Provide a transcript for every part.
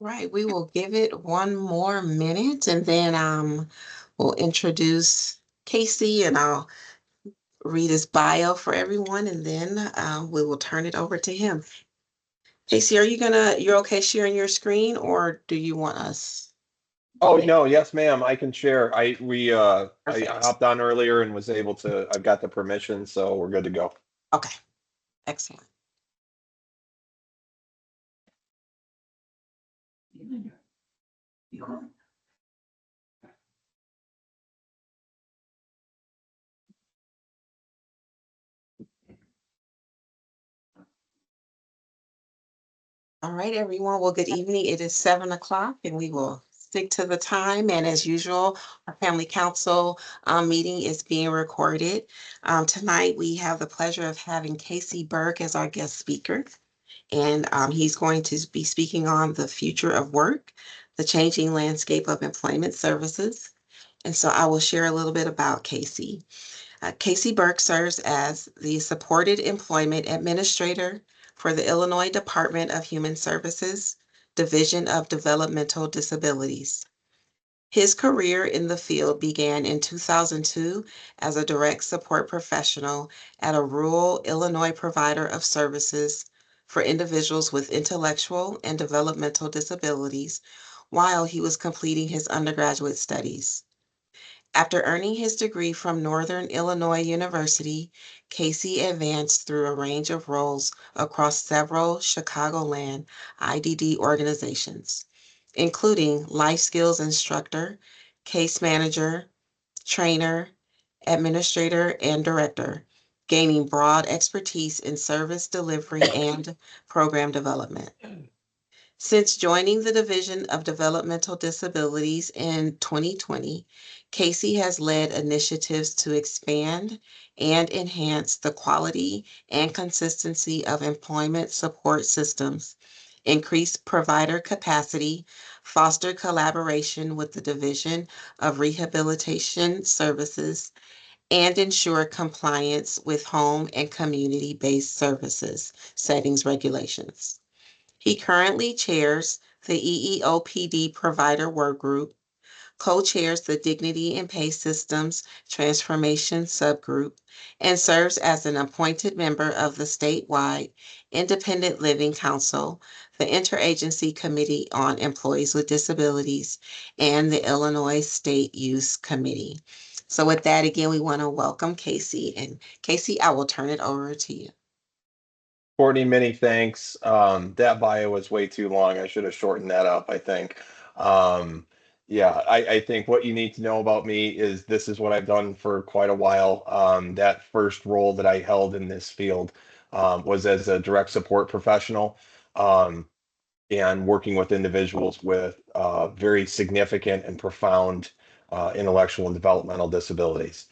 Right, we will give it one more minute and then we'll introduce Casey and I'll read his bio for everyone and then we will turn it over to him. Casey, you're okay sharing your screen or do you want us? Oh no, yes, ma'am. I can share. I Perfect. hopped on earlier and was able to. I've got the permission, so we're good to go. Okay, excellent. All right, everyone. Well, good evening. It is 7 o'clock and we will stick to the time. And as usual, our family council meeting is being recorded. Tonight, we have the pleasure of having Casey Burke as our guest speaker. And he's going to be speaking on the future of work, the changing landscape of employment services. And so I will share a little bit about Casey. Casey Burke serves as the Supported Employment Administrator for the Illinois Department of Human Services, Division of Developmental Disabilities. His career in the field began in 2002 as a direct support professional at a rural Illinois provider of services for individuals with intellectual and developmental disabilities while he was completing his undergraduate studies. After earning his degree from Northern Illinois University, Casey advanced through a range of roles across several Chicagoland IDD organizations, including life skills instructor, case manager, trainer, administrator, and director, gaining broad expertise in service delivery and program development. Since joining the Division of Developmental Disabilities in 2020, Casey has led initiatives to expand and enhance the quality and consistency of employment support systems, increase provider capacity, foster collaboration with the Division of Rehabilitation Services, and ensure compliance with home and community-based services settings regulations. He currently chairs the EEOPD Provider Work Group, co-chairs the Dignity and Pay Systems Transformation Subgroup, and serves as an appointed member of the statewide Independent Living Council, the Interagency Committee on Employees with Disabilities, and the Illinois State Youth Committee. So with that, again, we want to welcome Casey. And Casey, I will turn it over to you. Courtney, many thanks. That bio was way too long. I should have shortened that up, I think. Um, yeah, I think what you need to know about me is this is what I've done for quite a while. That first role that I held in this field was as a direct support professional. Um, and working with individuals with very significant and profound intellectual and developmental disabilities.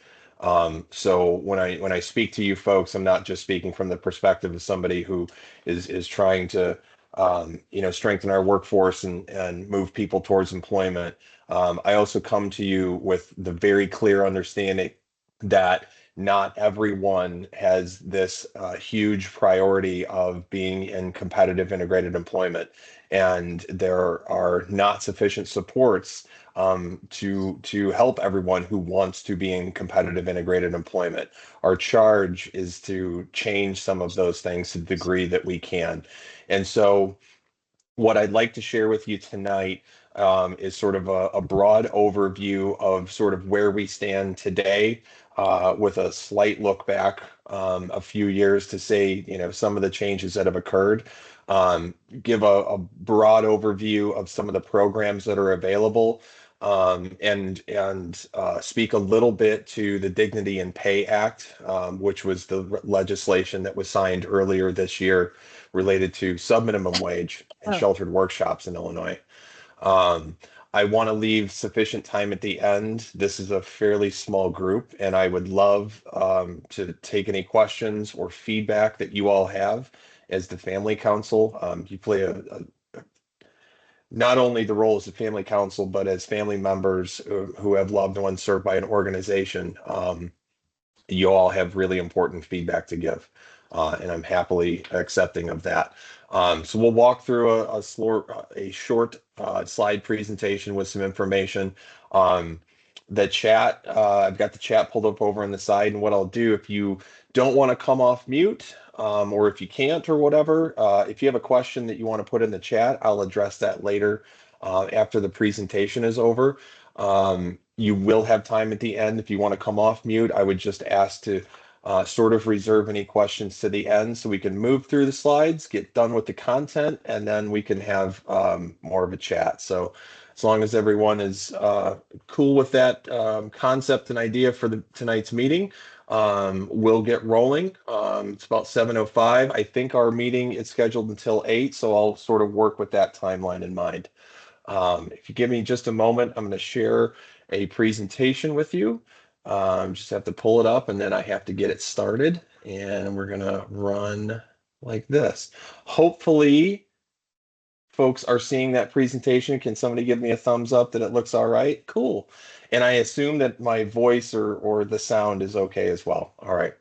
So when I speak to you folks, I'm not just speaking from the perspective of somebody who is trying to strengthen our workforce and move people towards employment. I also come to you with the very clear understanding that not everyone has this huge priority of being in competitive integrated employment, and there are not sufficient supports to help everyone who wants to be in competitive integrated employment. Our charge is to change some of those things to the degree that we can. And so what I'd like to share with you tonight is sort of a broad overview of sort of where we stand today, with a slight look back a few years to say, some of the changes that have occurred. Give a broad overview of some of the programs that are available, and speak a little bit to the Dignity and Pay Act, which was the legislation that was signed earlier this year related to subminimum wage and Oh. sheltered workshops in Illinois. Um, I want to leave sufficient time at the end. This is a fairly small group, and I would love to take any questions or feedback that you all have as the family council. You play not only the role as a family council, but as family members who have loved ones served by an organization. You all have really important feedback to give. and I'm happily accepting of that. So we'll walk through a short slide presentation with some information. Um, the chat, I've got the chat pulled up over on the side, and what I'll do if you don't want to come off mute, or if you can't or whatever, if you have a question that you want to put in the chat, I'll address that later after the presentation is over. You will have time at the end if you want to come off mute. I would just ask to sort of reserve any questions to the end so we can move through the slides, get done with the content, and then we can have more of a chat. So as long as everyone is cool with that concept and idea for tonight's meeting, we'll get rolling. It's about 7:05. I think our meeting is scheduled until 8, so I'll sort of work with that timeline in mind. If you give me just a moment, I'm going to share a presentation with you. Just have to pull it up and then I have to get it started. And we're going to run like this. Hopefully, folks are seeing that presentation. Can somebody give me a thumbs up that it looks all right? Cool. And I assume that my voice or the sound is okay as well. All right.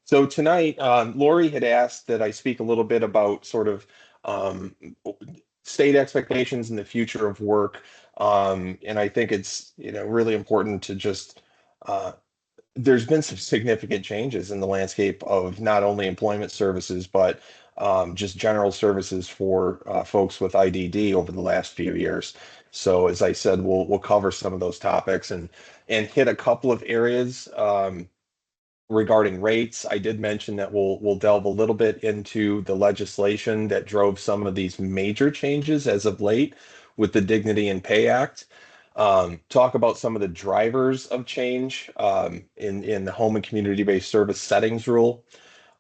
So tonight, Lori had asked that I speak a little bit about sort of um, state expectations in the future of work. And I think it's, really important to just, uh, there's been some significant changes in the landscape of not only employment services, but just general services for folks with IDD over the last few years. So as I said, we'll cover some of those topics and hit a couple of areas. Regarding rates, I did mention that we'll delve a little bit into the legislation that drove some of these major changes as of late with the Dignity and Pay Act. Talk about some of the drivers of change in the home and community-based service settings rule.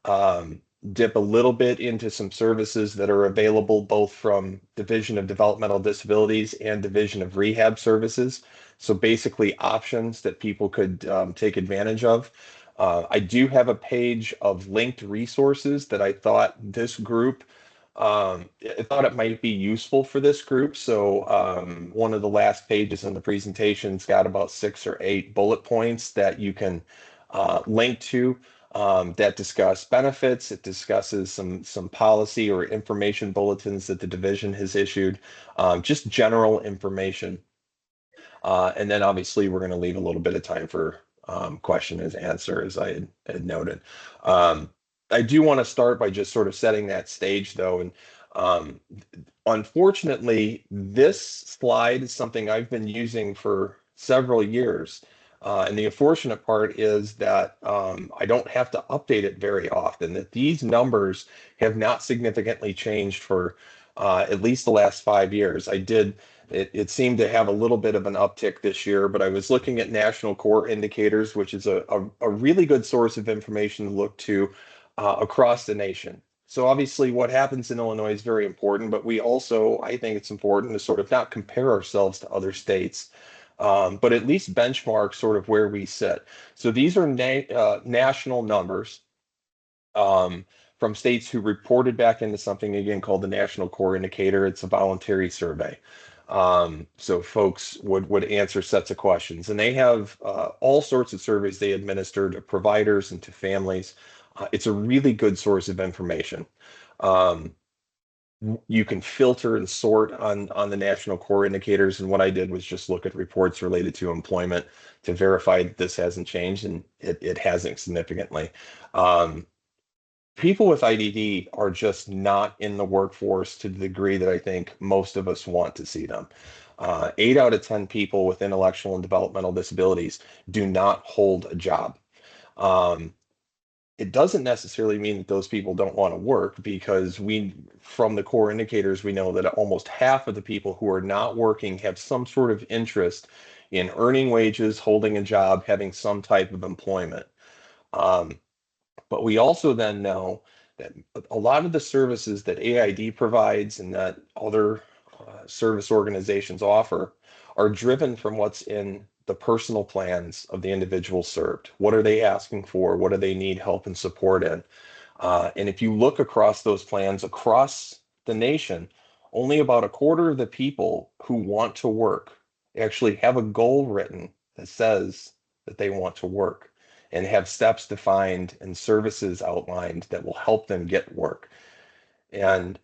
um, Dip a little bit into some services that are available both from Division of Developmental Disabilities and Division of Rehab Services. So basically options that people could take advantage of. I do have a page of linked resources that I thought this group, I thought it might be useful for this group. So one of the last pages in the presentation's got about 6 or 8 bullet points that you can link to that discuss benefits. It discusses some policy or information bulletins that the division has issued, just general information. And then obviously we're going to leave a little bit of time for question and answer, as I had noted. Um, I do want to start by just sort of setting that stage, though. And um, unfortunately, this slide is something I've been using for several years. And the unfortunate part is that I don't have to update it very often, that these numbers have not significantly changed for at least the last 5 years. It seemed to have a little bit of an uptick this year, but I was looking at national core indicators, which is a really good source of information to look to across the nation. So obviously what happens in Illinois is very important, but we also, I think it's important to sort of not compare ourselves to other states, but at least benchmark sort of where we sit. So these are national numbers um, from states who reported back into something again called the National Core Indicator. It's a voluntary survey. So folks would answer sets of questions, and they have all sorts of surveys they administer to providers and to families. It's a really good source of information. Um, you can filter and sort on the national core indicators, and what I did was just look at reports related to employment to verify that this hasn't changed, and it hasn't significantly. Um, People with IDD are just not in the workforce to the degree that I think most of us want to see them. 8 out of 10 people with intellectual and developmental disabilities do not hold a job. Um, it doesn't necessarily mean that those people don't want to work, because from the core indicators, we know that almost half of the people who are not working have some sort of interest in earning wages, holding a job, having some type of employment. Um, but we also then know that a lot of the services that AID provides and that other service organizations offer are driven from what's in the personal plans of the individual served. What are they asking for? What do they need help and support in? And if you look across those plans across the nation, only about a quarter of the people who want to work actually have a goal written that says that they want to work. and have steps defined and services outlined that will help them get work. And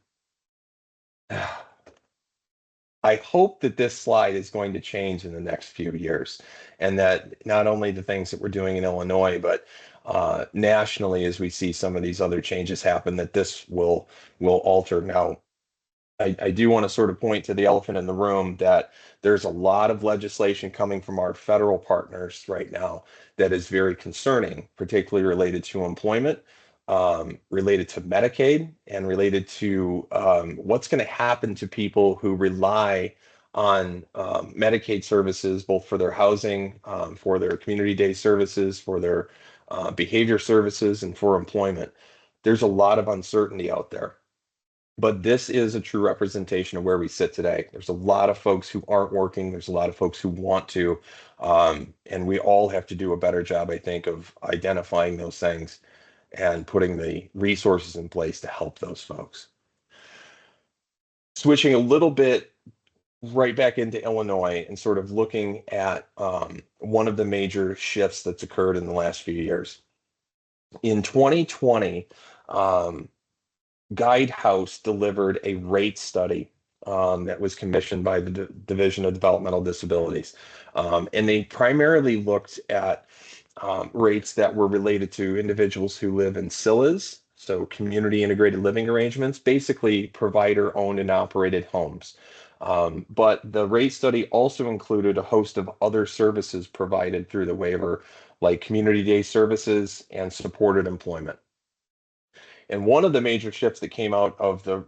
I hope that this slide is going to change in the next few years, and that not only the things that we're doing in Illinois, but nationally, as we see some of these other changes happen, that this will alter. Now, I do want to sort of point to the elephant in the room that there's a lot of legislation coming from our federal partners right now that is very concerning, particularly related to employment, related to Medicaid, and related to what's going to happen to people who rely on Medicaid services, both for their housing, for their community day services, for their behavior services, and for employment. There's a lot of uncertainty out there. But this is a true representation of where we sit today. There's a lot of folks who aren't working. There's a lot of folks who want to. And we all have to do a better job, I think, of identifying those things and putting the resources in place to help those folks. Switching a little bit right back into Illinois and sort of looking at one of the major shifts that's occurred in the last few years. In 2020, Guidehouse delivered a rate study that was commissioned by the Division of Developmental Disabilities. And they primarily looked at rates that were related to individuals who live in CILAs, so community integrated living arrangements, basically provider owned and operated homes. But the rate study also included a host of other services provided through the waiver, like community day services and supported employment. And one of the major shifts that came out of the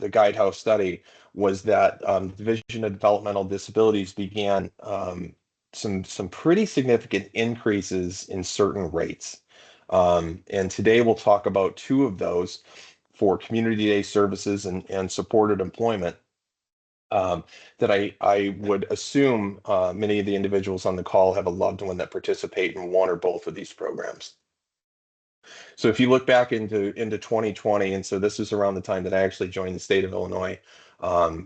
Guidehouse study was that Division of Developmental Disabilities began some pretty significant increases in certain rates. And today we'll talk about two of those for community day services and supported employment that I would assume many of the individuals on the call have a loved one that participate in one or both of these programs. So if you look back into 2020, and so this is around the time that I actually joined the state of Illinois,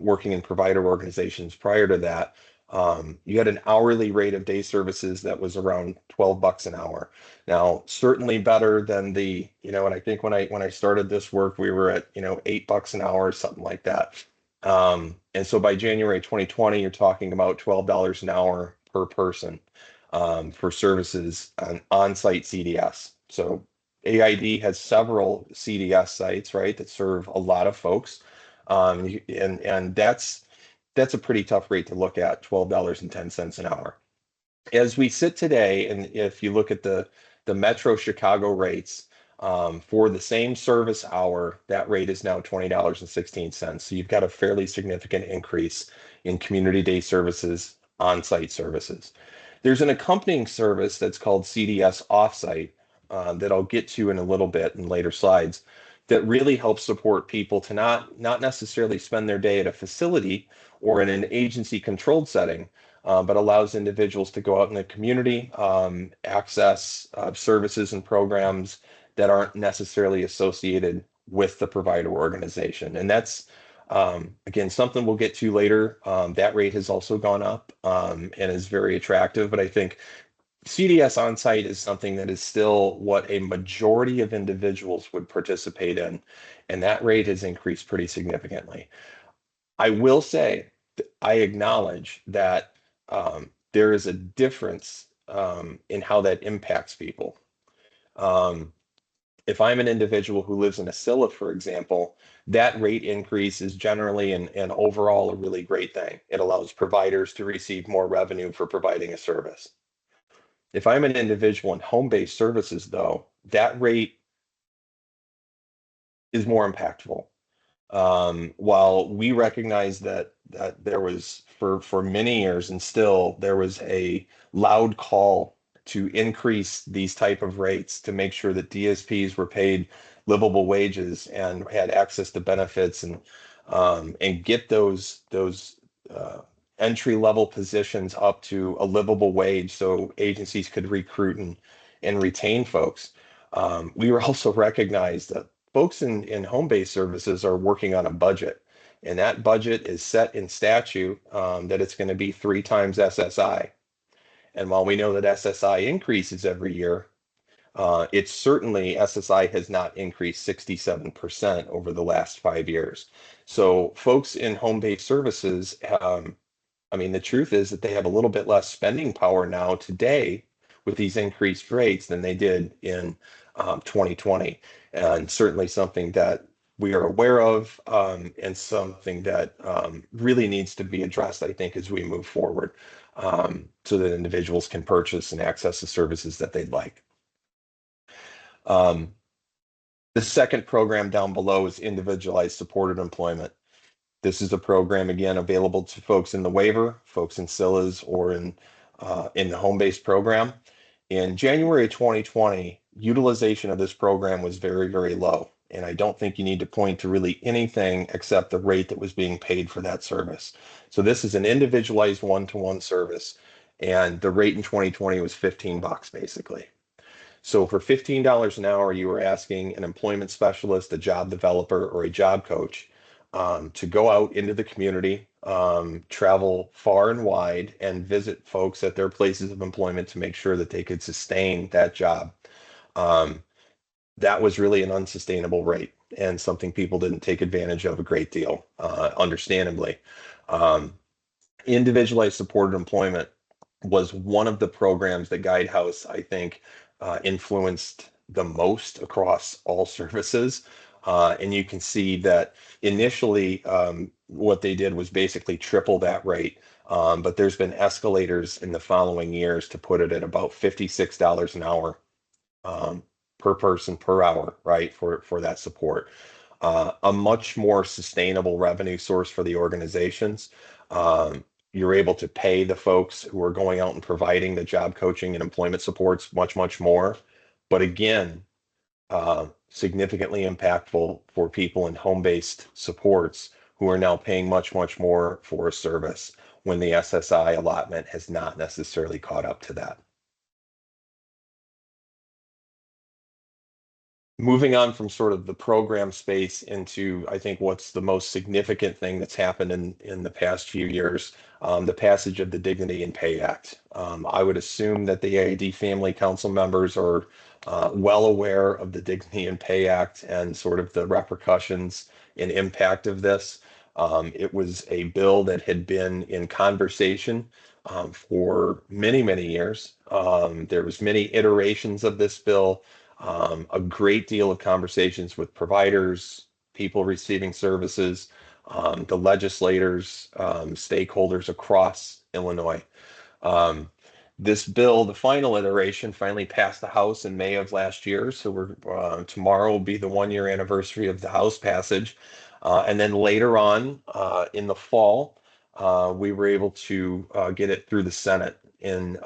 working in provider organizations prior to that, you had an hourly rate of day services that was around $12 an hour. Now, certainly better than and I think when I started this work, we were at, $8 an hour, something like that. And so by January 2020, you're talking about $12 an hour per person for services on-site CDS. So AID has several CDS sites, right, that serve a lot of folks. And that's a pretty tough rate to look at, $12.10 an hour. As we sit today, and if you look at the Metro Chicago rates, for the same service hour, that rate is now $20.16. So you've got a fairly significant increase in community day services, on-site services. There's an accompanying service that's called CDS Offsite that I'll get to in a little bit in later slides that really helps support people to not necessarily spend their day at a facility or in an agency controlled setting, but allows individuals to go out in the community, access services and programs that aren't necessarily associated with the provider organization. And that's, again, something we'll get to later. That rate has also gone up and is very attractive. But I think CDS on-site is something that is still what a majority of individuals would participate in. And that rate has increased pretty significantly. I will say, I acknowledge that there is a difference in how that impacts people. If I'm an individual who lives in a CILA, for example, that rate increase is generally and overall a really great thing. It allows providers to receive more revenue for providing a service. If I'm an individual in home-based services, though, that rate is more impactful. While we recognize that there was for many years and still there was a loud call to increase these type of rates to make sure that DSPs were paid livable wages and had access to benefits and get those entry level positions up to a livable wage so agencies could recruit and retain folks. We were also recognized that folks in home-based services are working on a budget, and that budget is set in statute that it's going to be 3 times SSI. And while we know that SSI increases every year, It's certainly SSI has not increased 67% over the last 5 years. So folks in home-based services, I mean, the truth is that they have a little bit less spending power now today with these increased rates than they did in 2020. And certainly something that we are aware of, and something that really needs to be addressed, I think, as we move forward, so that individuals can purchase and access the services that they'd like. Um, the second program down below is individualized supported employment. This is a program, again, available to folks in the waiver, folks in SILAs, or in the home-based program. In January of 2020, utilization of this program was very, very low. And I don't think you need to point to really anything except the rate that was being paid for that service. So this is an individualized one-to-one service. And the rate in 2020 was $15 basically. So for $15 an hour, you were asking an employment specialist, a job developer, or a job coach to go out into the community, travel far and wide, and visit folks at their places of employment to make sure that they could sustain that job. Um, that was really an unsustainable rate and something people didn't take advantage of a great deal, understandably. Um, Individualized supported employment was one of the programs that Guidehouse, I think, influenced the most across all services. And you can see that initially, what they did was basically triple that rate. But there's been escalators in the following years to put it at about $56 an hour, um, per person per hour, right, for that support. A much more sustainable revenue source for the organizations. Um, you're able to pay the folks who are going out and providing the job coaching and employment supports much, much more. But again, significantly impactful for people in home-based supports who are now paying much, much more for a service when the SSI allotment has not necessarily caught up to that. Moving on from sort of the program space into, I think, what's the most significant thing that's happened in the past few years, the passage of the Dignity and Pay Act. I would assume that the AID family council members are well aware of the Dignity and Pay Act and sort of the repercussions and impact of this. It was a bill that had been in conversation for many, many years. There was many iterations of this bill, a great deal of conversations with providers, people receiving services, the legislators, stakeholders across Illinois. Um, this bill, the final iteration, finally passed the House in May of last year. So tomorrow will be the 1 year anniversary of the House passage. And then later on in the fall, we were able to get it through the Senate in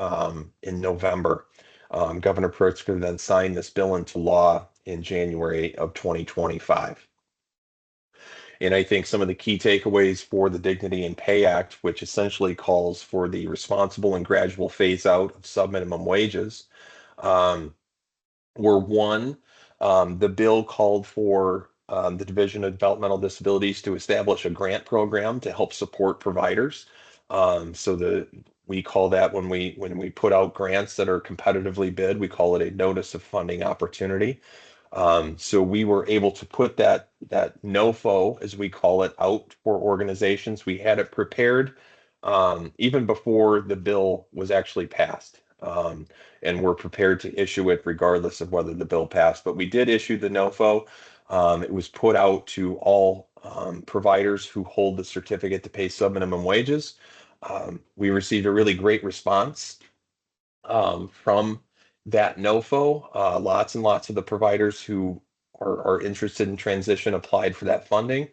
November. Governor Pritzker then signed this bill into law in January of 2025. And I think some of the key takeaways for the Dignity and Pay Act, which essentially calls for the responsible and gradual phase out of subminimum wages, um, were one, the bill called for the Division of Developmental Disabilities to establish a grant program to help support providers. We call that when we put out grants that are competitively bid, we call it a notice of funding opportunity. So we were able to put that NOFO, as we call it, out for organizations. We had it prepared even before the bill was actually passed. And we're prepared to issue it regardless of whether the bill passed. But we did issue the NOFO. It was put out to all providers who hold the certificate to pay subminimum wages. We received a really great response from that NOFO. Lots and lots of the providers who are interested in transition applied for that funding.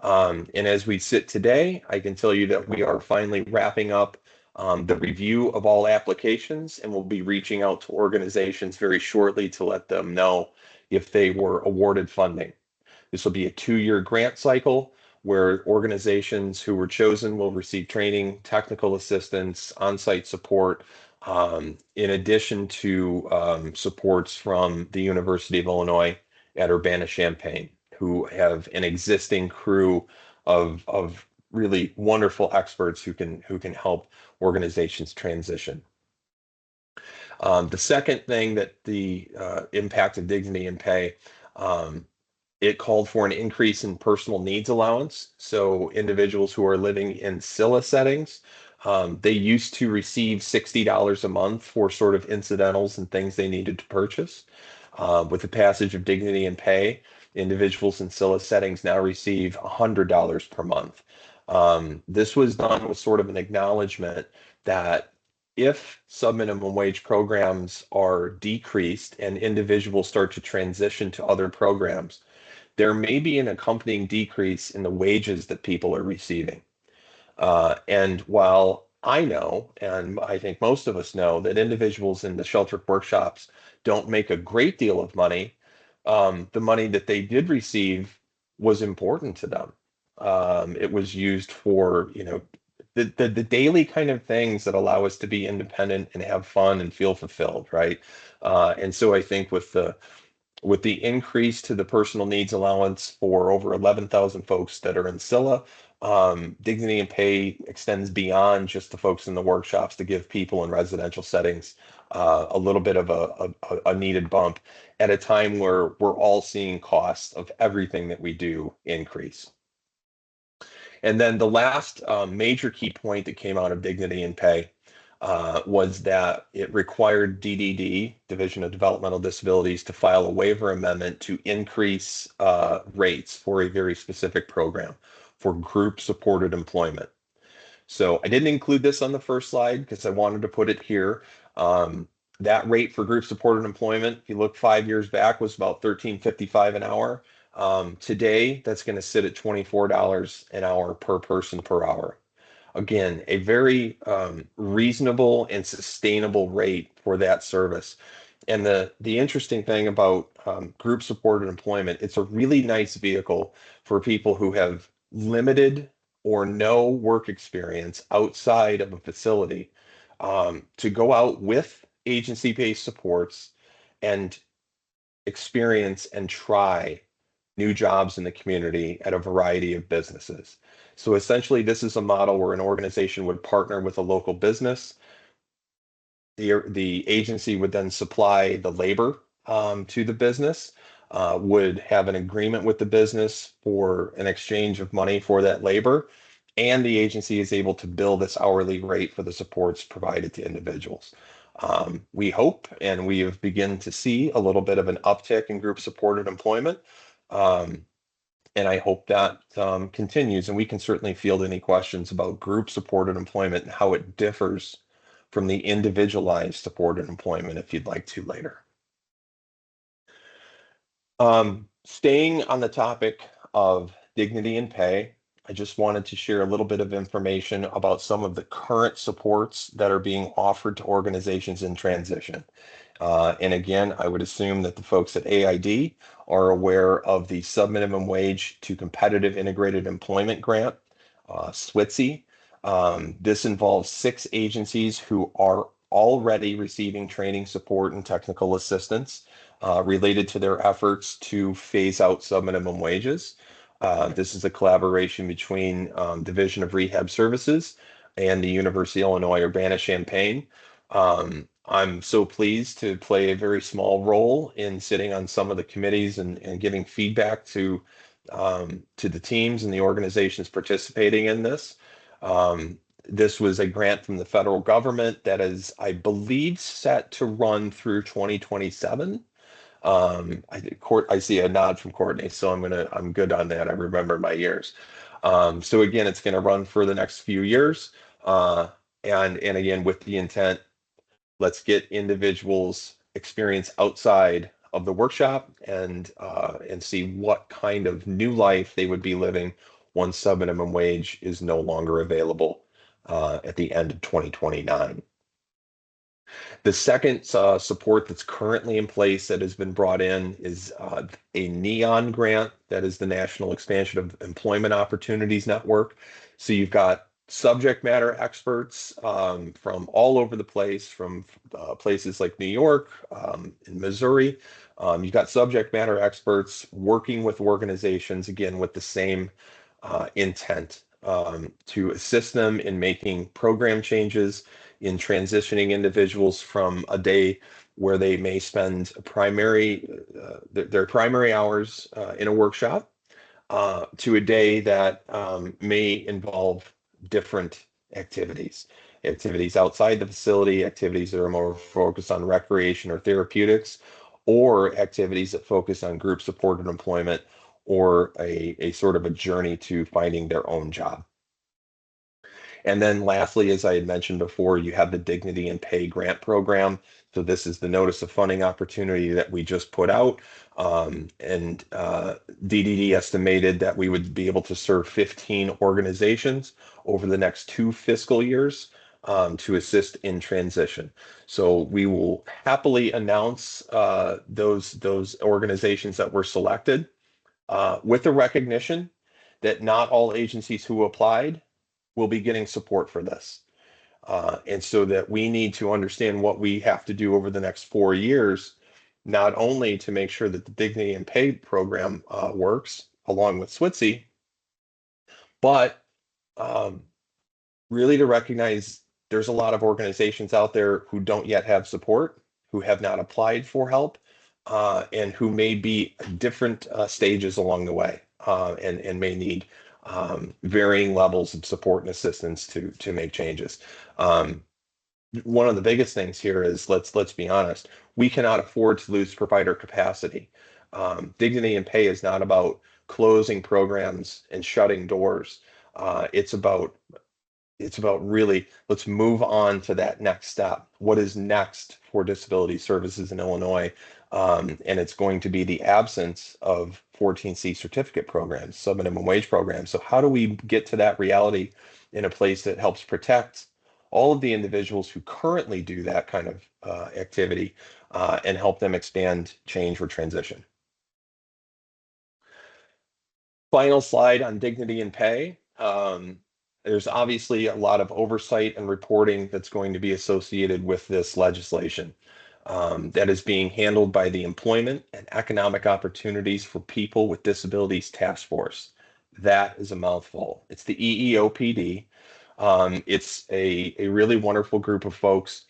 And as we sit today, I can tell you that we are finally wrapping up the review of all applications, and we'll be reaching out to organizations very shortly to let them know if they were awarded funding. This will be a 2 year grant cycle where organizations who were chosen will receive training, technical assistance, on-site support, in addition to supports from the University of Illinois at Urbana-Champaign, who have an existing crew of really wonderful experts who can help organizations transition. The second thing that the impact of dignity and pay, um, it called for an increase in personal needs allowance. So individuals who are living in SILA settings, they used to receive $60 a month for sort of incidentals and things they needed to purchase. With the passage of dignity and pay, individuals in SILA settings now receive $100 per month. This was done with sort of an acknowledgement that if subminimum wage programs are decreased and individuals start to transition to other programs, there may be an accompanying decrease in the wages that people are receiving. And while I know, and I think most of us know, that individuals in the sheltered workshops don't make a great deal of money, the money that they did receive was important to them. It was used for, the daily kind of things that allow us to be independent and have fun and feel fulfilled, right? And so I think with the increase to the personal needs allowance for over 11,000 folks that are in SILA, dignity and pay extends beyond just the folks in the workshops to give people in residential settings a little bit of a needed bump at a time where we're all seeing costs of everything that we do increase. And then the last major key point that came out of dignity and pay was that it required DDD, Division of Developmental Disabilities, to file a waiver amendment to increase rates for a very specific program for group supported employment. So I didn't include this on the first slide because I wanted to put it here. Um, that rate for group supported employment, if you look 5 years back, was about $13.55 an hour. Today, that's going to sit at $24 an hour per person per hour. Again, a very reasonable and sustainable rate for that service. And the interesting thing about group supported employment, it's a really nice vehicle for people who have limited or no work experience outside of a facility to go out with agency-based supports and experience and try new jobs in the community at a variety of businesses. So essentially, this is a model where an organization would partner with a local business. The agency would then supply the labor to the business, would have an agreement with the business for an exchange of money for that labor, and the agency is able to bill this hourly rate for the supports provided to individuals. We hope, and we have begun to see a little bit of an uptick in group supported employment. Um, and I hope that continues. And we can certainly field any questions about group supported employment and how it differs from the individualized supported employment if you'd like to later. Staying on the topic of dignity and pay, I just wanted to share a little bit of information about some of the current supports that are being offered to organizations in transition. And again, I would assume that the folks at AID are aware of the Subminimum Wage to Competitive Integrated Employment Grant, SWITSE. This involves 6 agencies who are already receiving training support and technical assistance related to their efforts to phase out subminimum wages. This is a collaboration between Division of Rehab Services and the University of Illinois Urbana-Champaign. I'm so pleased to play a very small role in sitting on some of the committees and giving feedback to the teams and the organizations participating in this. This was a grant from the federal government that is, I believe, set to run through 2027. I see a nod from Courtney, so I'm good on that. I remember my years. So again, it's gonna run for the next few years. And again, with the intent, let's get individuals experience outside of the workshop and see what kind of new life they would be living once subminimum wage is no longer available at the end of 2029. The second support that's currently in place that has been brought in is a NEON grant, that is the National Expansion of Employment Opportunities Network. So you've got subject matter experts from all over the place, from places like New York and Missouri. You've got subject matter experts working with organizations, again, with the same intent to assist them in making program changes in transitioning individuals from a day where they may spend their primary hours in a workshop to a day that may involve different activities outside the facility, activities that are more focused on recreation or therapeutics, or activities that focus on group supported employment or a sort of a journey to finding their own job. And then lastly, as I had mentioned before, you have the Dignity and Pay Grant Program. So this is the notice of funding opportunity that we just put out. And DDD estimated that we would be able to serve 15 organizations over the next 2 fiscal years to assist in transition. So we will happily announce those organizations that were selected with the recognition that not all agencies who applied will be getting support for this. And so that we need to understand what we have to do over the next 4 years, not only to make sure that the Dignity and Pay program works along with SWITSI, but um, really to recognize there's a lot of organizations out there who don't yet have support, who have not applied for help, and who may be at different stages along the way, and may need varying levels of support and assistance to make changes. Um, One of the biggest things here is let's be honest, we cannot afford to lose provider capacity. Dignity and Pay is not about closing programs and shutting doors. It's about really let's move on to that next step. What is next for disability services in Illinois? And it's going to be the absence of 14C certificate programs, sub-minimum wage programs. So how do we get to that reality in a place that helps protect all of the individuals who currently do that kind of activity and help them expand, change, or transition? Final slide on dignity and pay. There's obviously a lot of oversight and reporting that's going to be associated with this legislation that is being handled by the Employment and Economic Opportunities for People with Disabilities Task Force. That is a mouthful. It's the EEOPD. It's a really wonderful group of folks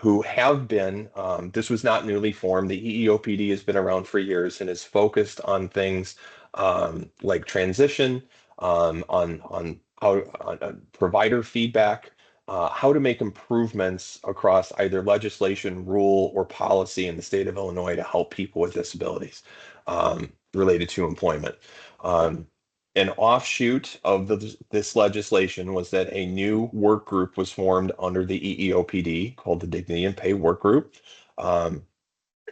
who have been, this was not newly formed. The EEOPD has been around for years and is focused on things like transition, on how on provider feedback, how to make improvements across either legislation, rule, or policy in the state of Illinois to help people with disabilities related to employment. An offshoot of this legislation was that a new work group was formed under the EEOPD called the Dignity and Pay Work Group. Um,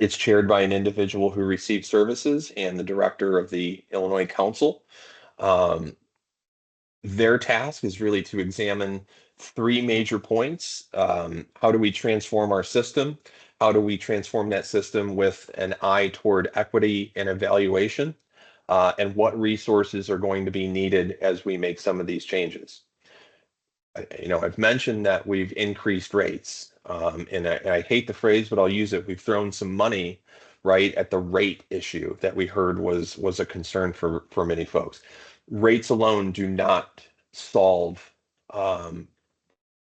it's chaired by an individual who receives services and the director of the Illinois Council. Um, their task is really to examine three major points. How do we transform our system? How do we transform that system with an eye toward equity and evaluation? And what resources are going to be needed as we make some of these changes? I've mentioned that we've increased rates, and I hate the phrase, but I'll use it. We've thrown some money right at the rate issue that we heard was a concern for many folks. Rates alone do not solve um,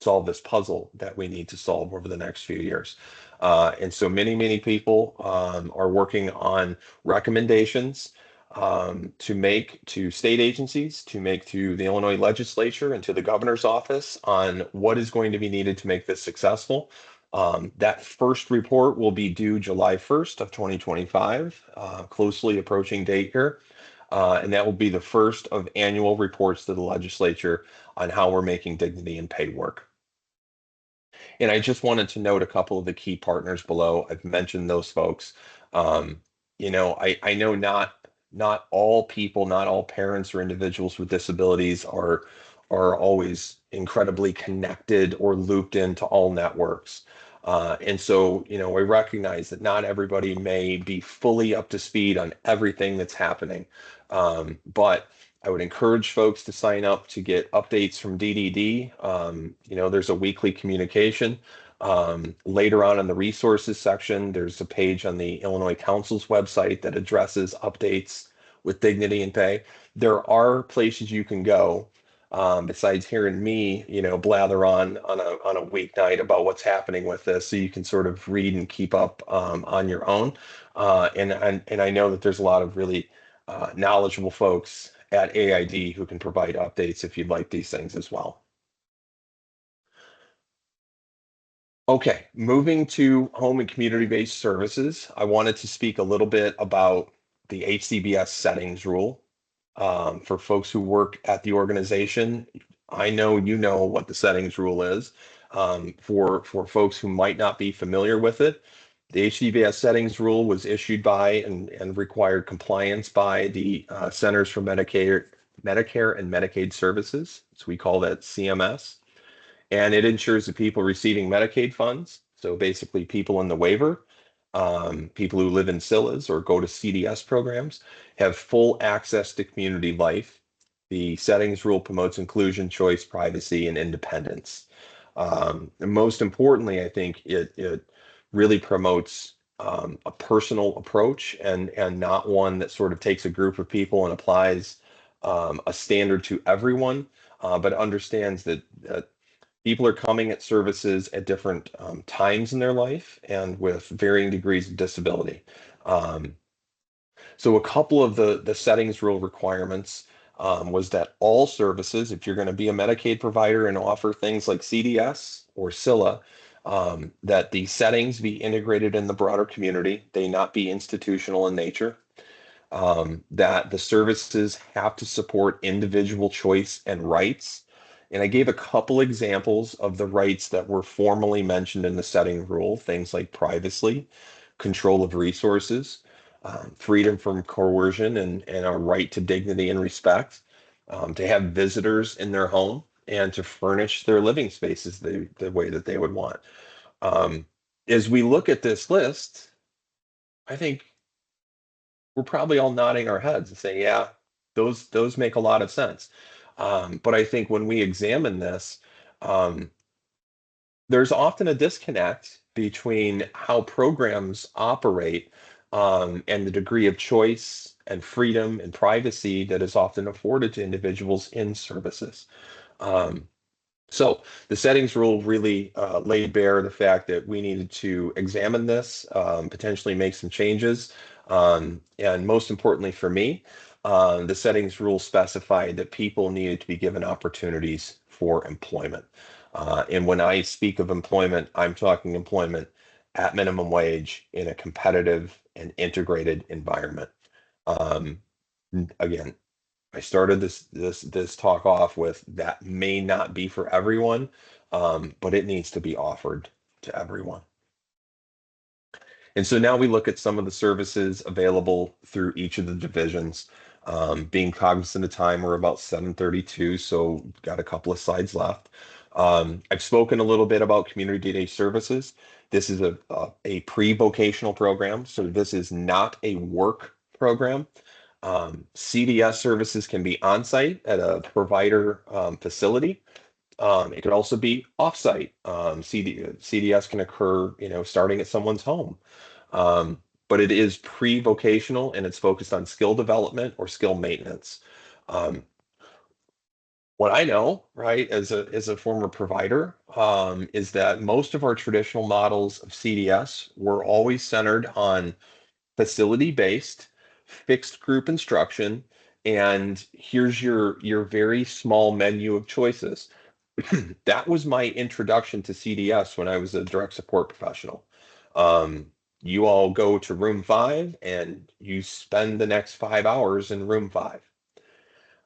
solve this puzzle that we need to solve over the next few years. And so many people are working on recommendations to make to state agencies, to make to the Illinois legislature and to the governor's office on what is going to be needed to make this successful. That first report will be due July 1st of 2025, closely approaching date here. And that will be the first of annual reports to the legislature on how we're making dignity and pay work. And I just wanted to note a couple of the key partners below. I've mentioned those folks. Um, I know not all people, not all parents or individuals with disabilities are always incredibly connected or looped into all networks. And so, we recognize that not everybody may be fully up to speed on everything that's happening. But I would encourage folks to sign up to get updates from DDD. There's a weekly communication. Later on in the resources section, there's a page on the Illinois Council's website that addresses updates with dignity and pay. There are places you can go besides hearing me, blather on a weeknight about what's happening with this, so you can sort of read and keep up on your own. And I know that there's a lot of really knowledgeable folks at AID who can provide updates if you'd like these things as well. Okay, moving to home and community-based services, I wanted to speak a little bit about the HCBS settings rule. For folks who work at the organization, I know you know what the settings rule is. For folks who might not be familiar with it, the HCBS settings rule was issued by and required compliance by the Centers for Medicare and Medicaid Services. So we call that CMS, and it ensures that people receiving Medicaid funds, so basically people in the waiver, people who live in CILAs or go to CDS programs, have full access to community life. The settings rule promotes inclusion, choice, privacy, and independence. And most importantly, I think it really promotes a personal approach, and not one that sort of takes a group of people and applies a standard to everyone, but understands that people are coming at services at different times in their life and with varying degrees of disability. Um, so a couple of the settings rule requirements was that all services, if you're going to be a Medicaid provider and offer things like CDS or CILA, that the settings be integrated in the broader community, they not be institutional in nature, that the services have to support individual choice and rights. And I gave a couple examples of the rights that were formally mentioned in the setting rule, things like privacy, control of resources, freedom from coercion, and our right to dignity and respect, to have visitors in their home, and to furnish their living spaces the way that they would want. Um, as we look at this list, I think we're probably all nodding our heads and saying, yeah, those make a lot of sense. But I think when we examine this, um, there's often a disconnect between how programs operate, and the degree of choice and freedom and privacy that is often afforded to individuals in services. Um, so the settings rule really laid bare the fact that we needed to examine this, potentially make some changes. And most importantly for me, the settings rule specified that people needed to be given opportunities for employment. And when I speak of employment, I'm talking employment at minimum wage in a competitive and integrated environment. Um, Again, I started this talk off with that may not be for everyone, but it needs to be offered to everyone. And so now we look at some of the services available through each of the divisions. Being cognizant of time, we're about 7:32, so got a couple of slides left. I've spoken a little bit about community day services. This is a pre-vocational program, so this is not a work program. CDS services can be on-site at a provider facility. It could also be off-site. CDS can occur, starting at someone's home. But it is pre-vocational, and it's focused on skill development or skill maintenance. Um, what I know, right, as a former provider, is that most of our traditional models of CDS were always centered on facility-based, fixed group instruction, and here's your very small menu of choices. That was my introduction to CDS when I was a direct support professional. Um, you all go to room 5 and you spend the next 5 hours in room 5.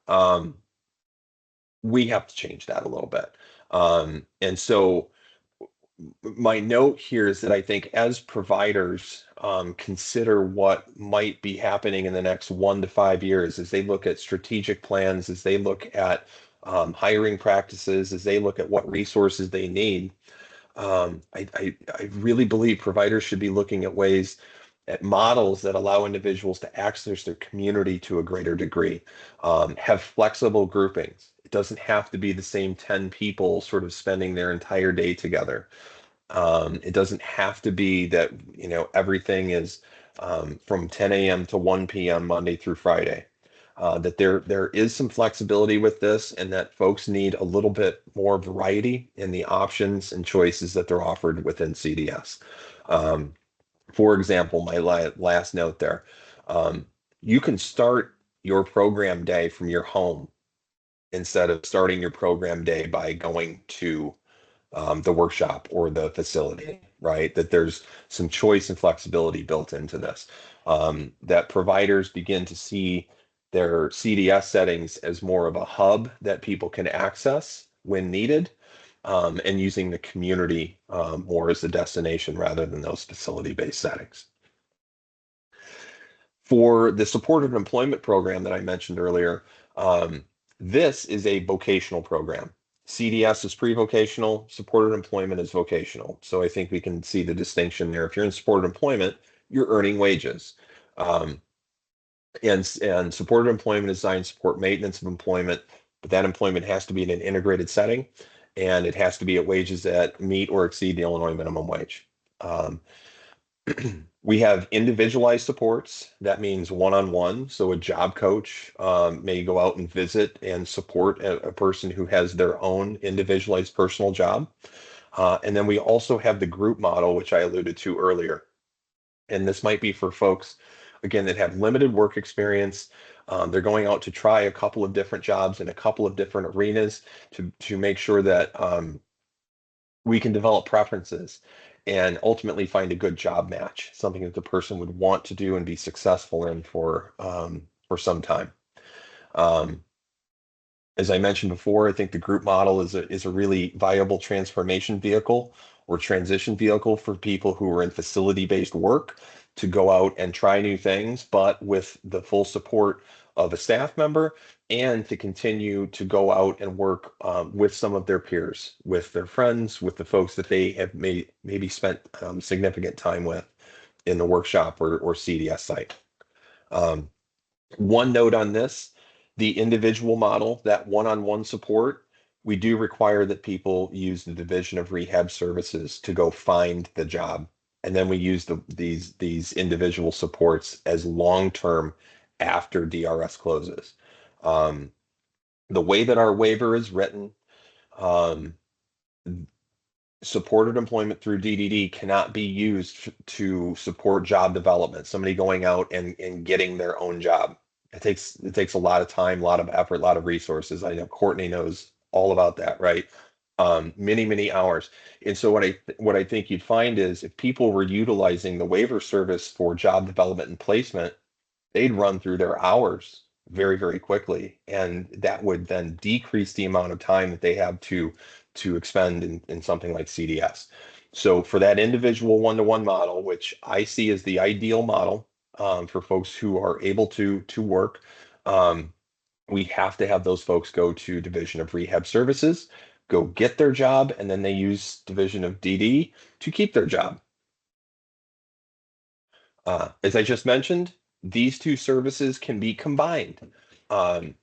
Um, we have to change that a little bit. And so my note here is that I think as providers consider what might be happening in the next 1 to 5 years, as they look at strategic plans, as they look at hiring practices, as they look at what resources they need, I really believe providers should be looking at ways, at models that allow individuals to access their community to a greater degree, have flexible groupings. It doesn't have to be the same 10 people sort of spending their entire day together. It doesn't have to be that, everything is from 10 a.m. to 1 p.m. Monday through Friday. that there is some flexibility with this, and that folks need a little bit more variety in the options and choices that they're offered within CDS. Um, for example, my last note there, um, you can start your program day from your home instead of starting your program day by going to the workshop or the facility, right? That there's some choice and flexibility built into this. That providers begin to see their CDS settings as more of a hub that people can access when needed, and using the community more as the destination rather than those facility-based settings. For the supported employment program that I mentioned earlier, um, this is a vocational program. CDS is pre-vocational, supported employment is vocational. So I think we can see the distinction there. If you're in supported employment, you're earning wages. Um, and supported employment is designed to support maintenance of employment, but that employment has to be in an integrated setting, and it has to be at wages that meet or exceed the Illinois minimum wage. Um, we have individualized supports. That means one-on-one. So a job coach may go out and visit and support a person who has their own individualized personal job. And then we also have the group model, which I alluded to earlier. And this might be for folks, again, that have limited work experience. They're going out to try a couple of different jobs in a couple of different arenas to make sure that we can develop preferences and ultimately find a good job match, something that the person would want to do and be successful in for some time. Um, as I mentioned before, I think the group model is a really viable transformation vehicle or transition vehicle for people who are in facility-based work to go out and try new things, but with the full support of a staff member, and to continue to go out and work with some of their peers, with their friends, with the folks that they have maybe spent significant time with in the workshop or CDS site. Um, One note on this, the individual model, that one-on-one support, we do require that people use the Division of Rehab Services to go find the job. And then we use these individual supports as long-term after DRS closes. Um, the way that our waiver is written, um, supported employment through DDD cannot be used to support job development, somebody going out and getting their own job. It takes a lot of time, a lot of effort, a lot of resources. I know Courtney knows all about that, right? Many hours. And so what I think you'd find is if people were utilizing the waiver service for job development and placement, they'd run through their hours very quickly, and that would then decrease the amount of time that they have to expend in something like CDS. So for that individual one-to-one model, which I see as the ideal model for folks who are able to work, um, we have to have those folks go to Division of Rehab Services, go get their job, and then they use Division of DD to keep their job. As I just mentioned, these two services can be combined. Um,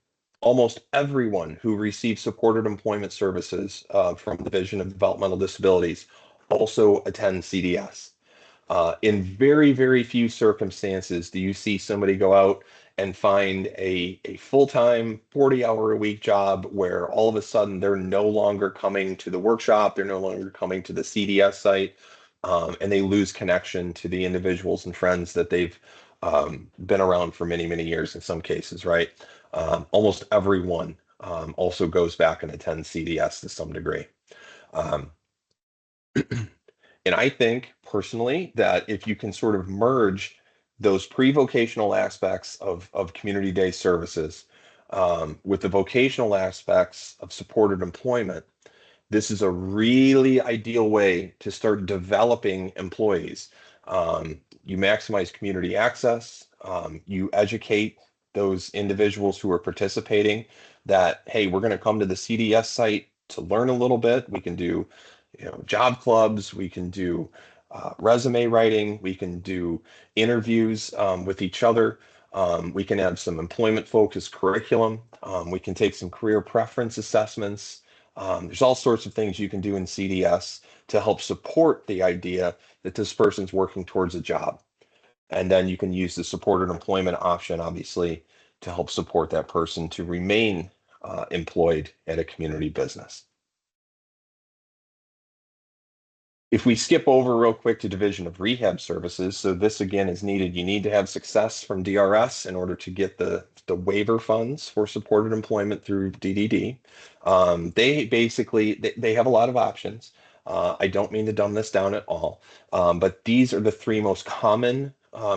Almost everyone who receives supported employment services from the Division of Developmental Disabilities also attends CDS. In very few circumstances do you see somebody go out and find a full-time 40-hour-a-week job where all of a sudden they're no longer coming to the workshop, they're no longer coming to the CDS site, and they lose connection to the individuals and friends that they've been around for many years in some cases, right? Almost everyone also goes back and attends CDS to some degree. Um, And I think personally that if you can sort of merge those pre-vocational aspects of community day services with the vocational aspects of supported employment, this is a really ideal way to start developing employees. You maximize community access, you educate those individuals who are participating that, hey, we're going to come to the CDS site to learn a little bit. We can do, job clubs, we can do resume writing, we can do interviews with each other. We can have some employment focused curriculum. We can take some career preference assessments. There's all sorts of things you can do in CDS to help support the idea that this person's working towards a job. And then you can use the supported employment option, obviously, to help support that person to remain employed at a community business. If we skip over real quick to Division of Rehab Services, so this again is needed. You need to have success from DRS in order to get the waiver funds for supported employment through DDD. They basically they have a lot of options. I don't mean to dumb this down at all, but these are the three most common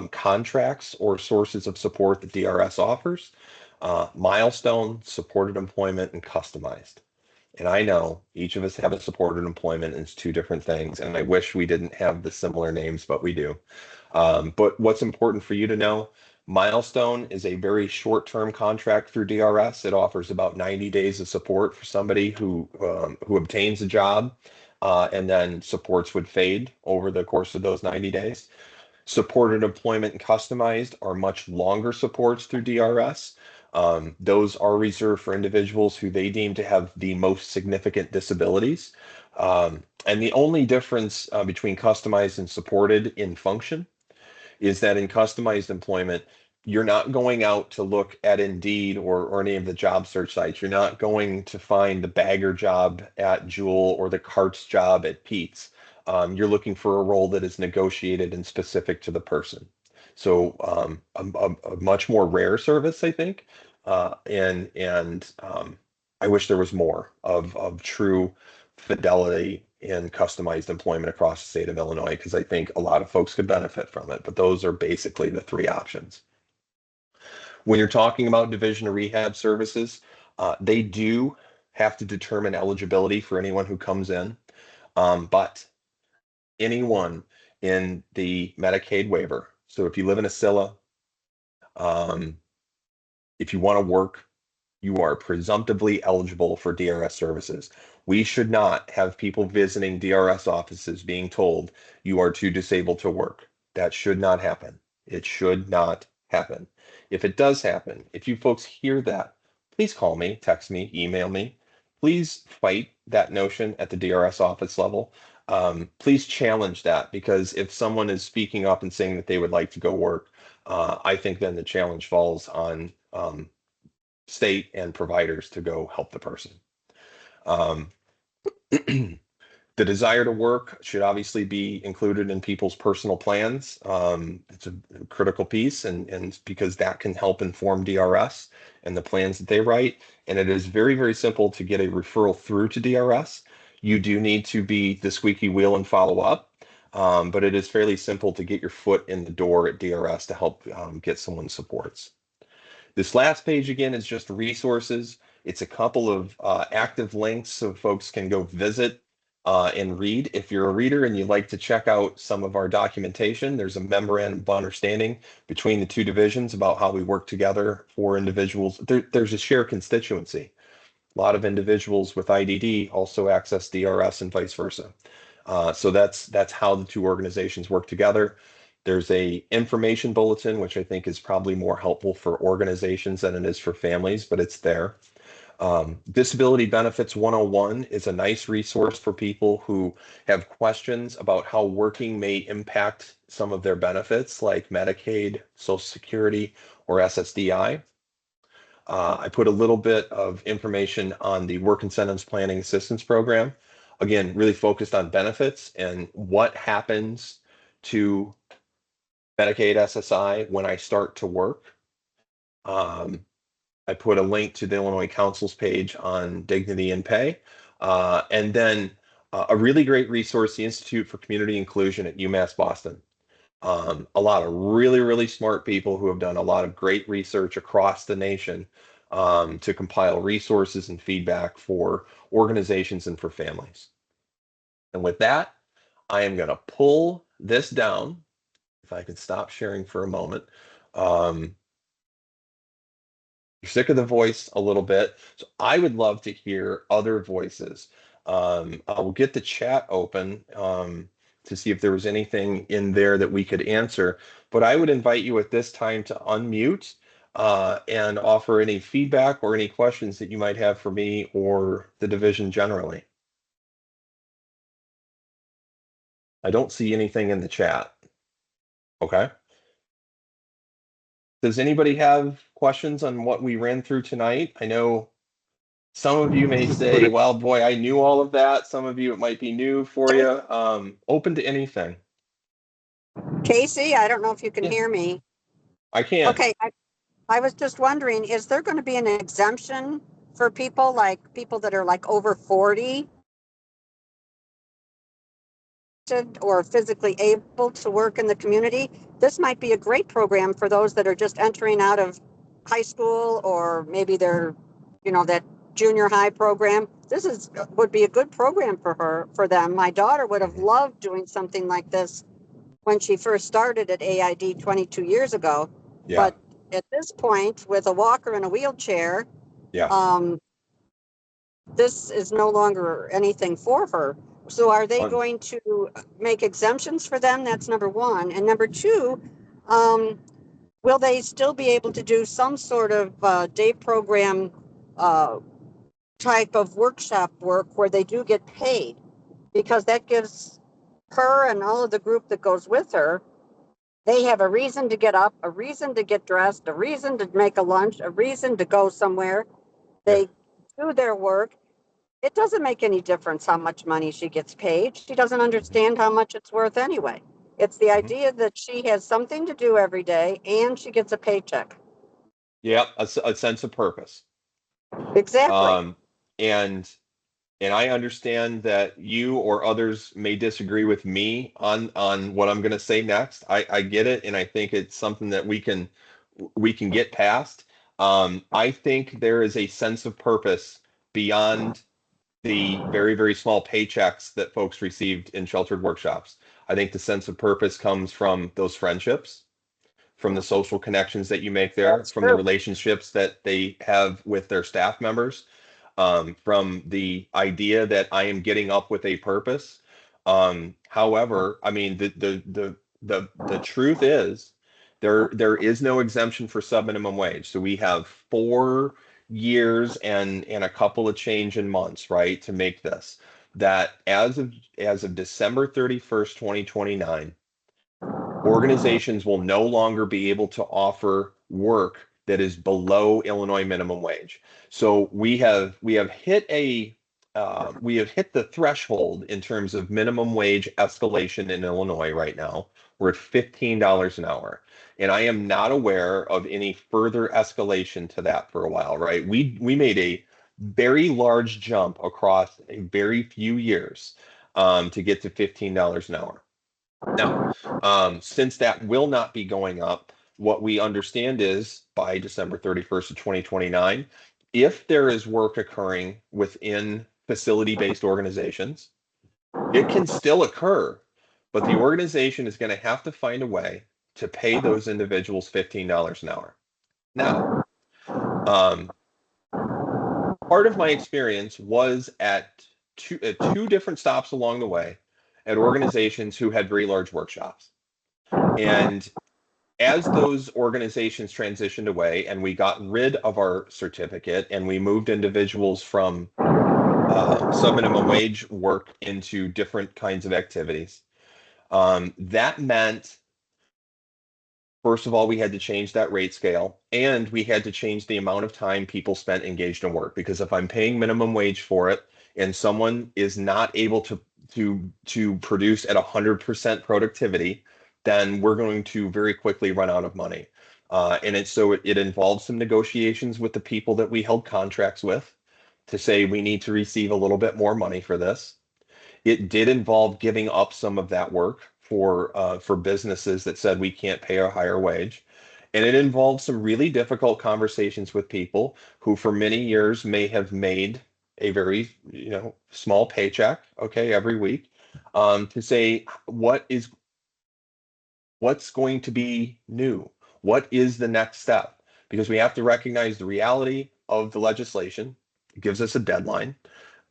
contracts or sources of support that DRS offers: milestone, supported employment, and customized. And I know each of us have a supported employment and it's two different things. And I wish we didn't have the similar names, but we do. But what's important for you to know, Milestone is a very short-term contract through DRS. It offers about 90 days of support for somebody who obtains a job, and then supports would fade over the course of those 90 days. Supported employment and customized are much longer supports through DRS. Those are reserved for individuals who they deem to have the most significant disabilities. And the only difference between customized and supported in function is that in customized employment, you're not going out to look at Indeed or any of the job search sites. You're not going to find the bagger job at Jewel or the carts job at Pete's. You're looking for a role that is negotiated and specific to the person. So a much more rare service, I think. And I wish there was more of true fidelity in customized employment across the state of Illinois, because I think a lot of folks could benefit from it. But those are basically the three options. When you're talking about Division of Rehab Services, they do have to determine eligibility for anyone who comes in. But anyone in the Medicaid waiver, so if you live in a SILA, um, if you want to work, you are presumptively eligible for DRS services. We should not have people visiting DRS offices being told you are too disabled to work. That should not happen. It should not happen. If it does happen, if you folks hear that, please call me, text me, email me. Please fight that notion at the DRS office level. Please challenge that, because if someone is speaking up and saying that they would like to go work, I think then the challenge falls on state and providers to go help the person. Um, the desire to work should obviously be included in people's personal plans. It's a critical piece, and because that can help inform DRS and the plans that they write. And it is very, very simple to get a referral through to DRS. You do need to be the squeaky wheel and follow up. But it is fairly simple to get your foot in the door at DRS to help get someone supports. This last page again is just resources. It's a couple of active links so folks can go visit and read. If you're a reader and you'd like to check out some of our documentation, there's a memorandum of understanding between the two divisions about how we work together for individuals. There's a shared constituency. A lot of individuals with IDD also access DRS and vice versa. So that's how the two organizations work together. There's a information bulletin, which I think is probably more helpful for organizations than it is for families, but it's there. Disability Benefits 101 is a nice resource for people who have questions about how working may impact some of their benefits, like Medicaid, Social Security, or SSDI. I put a little bit of information on the Work Incentives Planning Assistance Program. Again, really focused on benefits and what happens to Medicaid SSI when I start to work. I put a link to the Illinois Council's page on dignity and pay. And then a really great resource, the Institute for Community Inclusion at UMass Boston. A lot of really, really smart people who have done a lot of great research across the nation to compile resources and feedback for organizations and for families. And with that, I am going to pull this down. If I can stop sharing for a moment. You're sick of the voice a little bit, so I would love to hear other voices. I will get the chat open to see if there was anything in there that we could answer, but I would invite you at this time to unmute and offer any feedback or any questions that you might have for me or the division generally. I don't see anything in the chat. Okay. Does anybody have questions on what we ran through tonight? I know some of you may say, well, boy, I knew all of that. Some of you, it might be new for you. Open to anything. Casey, I don't know if you can Yeah, hear me. I can. Okay, I was just wondering, is there going to be an exemption for people that are like over 40 or physically able to work in the community? This might be a great program for those that are just entering out of high school, or maybe they're, that junior high program. Would be a good program for them. My daughter would have Mhm. loved doing something like this when she first started at AID 22 years ago. Yeah, But at this point, with a walker and a wheelchair, yeah. um, this is no longer anything for her. So are they Un- going to make exemptions for them? That's number one. And number two, um, will they still be able to do some sort of day program uh, type of workshop work where they do get paid? Because that gives her and all of the group that goes with her, they have a reason to get up, a reason to get dressed, a reason to make a lunch, a reason to go somewhere. yeah. They do their work. It doesn't make any difference how much money she gets paid. She doesn't Mhm. understand how much it's worth anyway. It's the Mhm. idea that she has something to do every day and she gets a paycheck. Yeah, a sense of purpose. Exactly. Um, and I understand that you or others may disagree with me on what I'm going to say next. I get it, and I think it's something that we can get past. I think there is a sense of purpose beyond the very, very small paychecks that folks received in sheltered workshops. I think the sense of purpose comes from those friendships, from the social connections that you make there, That's from the true. relationships that they have with their staff members, from the idea that I am getting up with a purpose. However, I mean the truth is there is no exemption for subminimum wage. So we have 4 years and a couple of change in months, right, to make this. That as of December 31st, 2029, organizations will no longer be able to offer work that is below Illinois minimum wage. So we have hit the threshold in terms of minimum wage escalation in Illinois right now. We're at $15 an hour. And I am not aware of any further escalation to that for a while, right? We made a very large jump across a very few years to get to $15 an hour. Now, since that will not be going up, what we understand is by December 31st of 2029, if there is work occurring within facility-based organizations, it can still occur, but the organization is going to have to find a way to pay those individuals $15 an hour. Now, um, part of my experience was at two different stops along the way at organizations who had very large workshops. And as those organizations transitioned away and we got rid of our certificate and we moved individuals from sub-minimum wage work into different kinds of activities, that meant, first of all, we had to change that rate scale and we had to change the amount of time people spent engaged in work. Because if I'm paying minimum wage for it and someone is not able to produce at 100% productivity, then we're going to very quickly run out of money. And it involves some negotiations with the people that we held contracts with to say we need to receive a little bit more money for this. It did involve giving up some of that work for businesses that said we can't pay a higher wage. And it involved some really difficult conversations with people who for many years may have made a very, small paycheck, okay, every week, to say what's going to be new? What is the next step? Because we have to recognize the reality of the legislation. It gives us a deadline.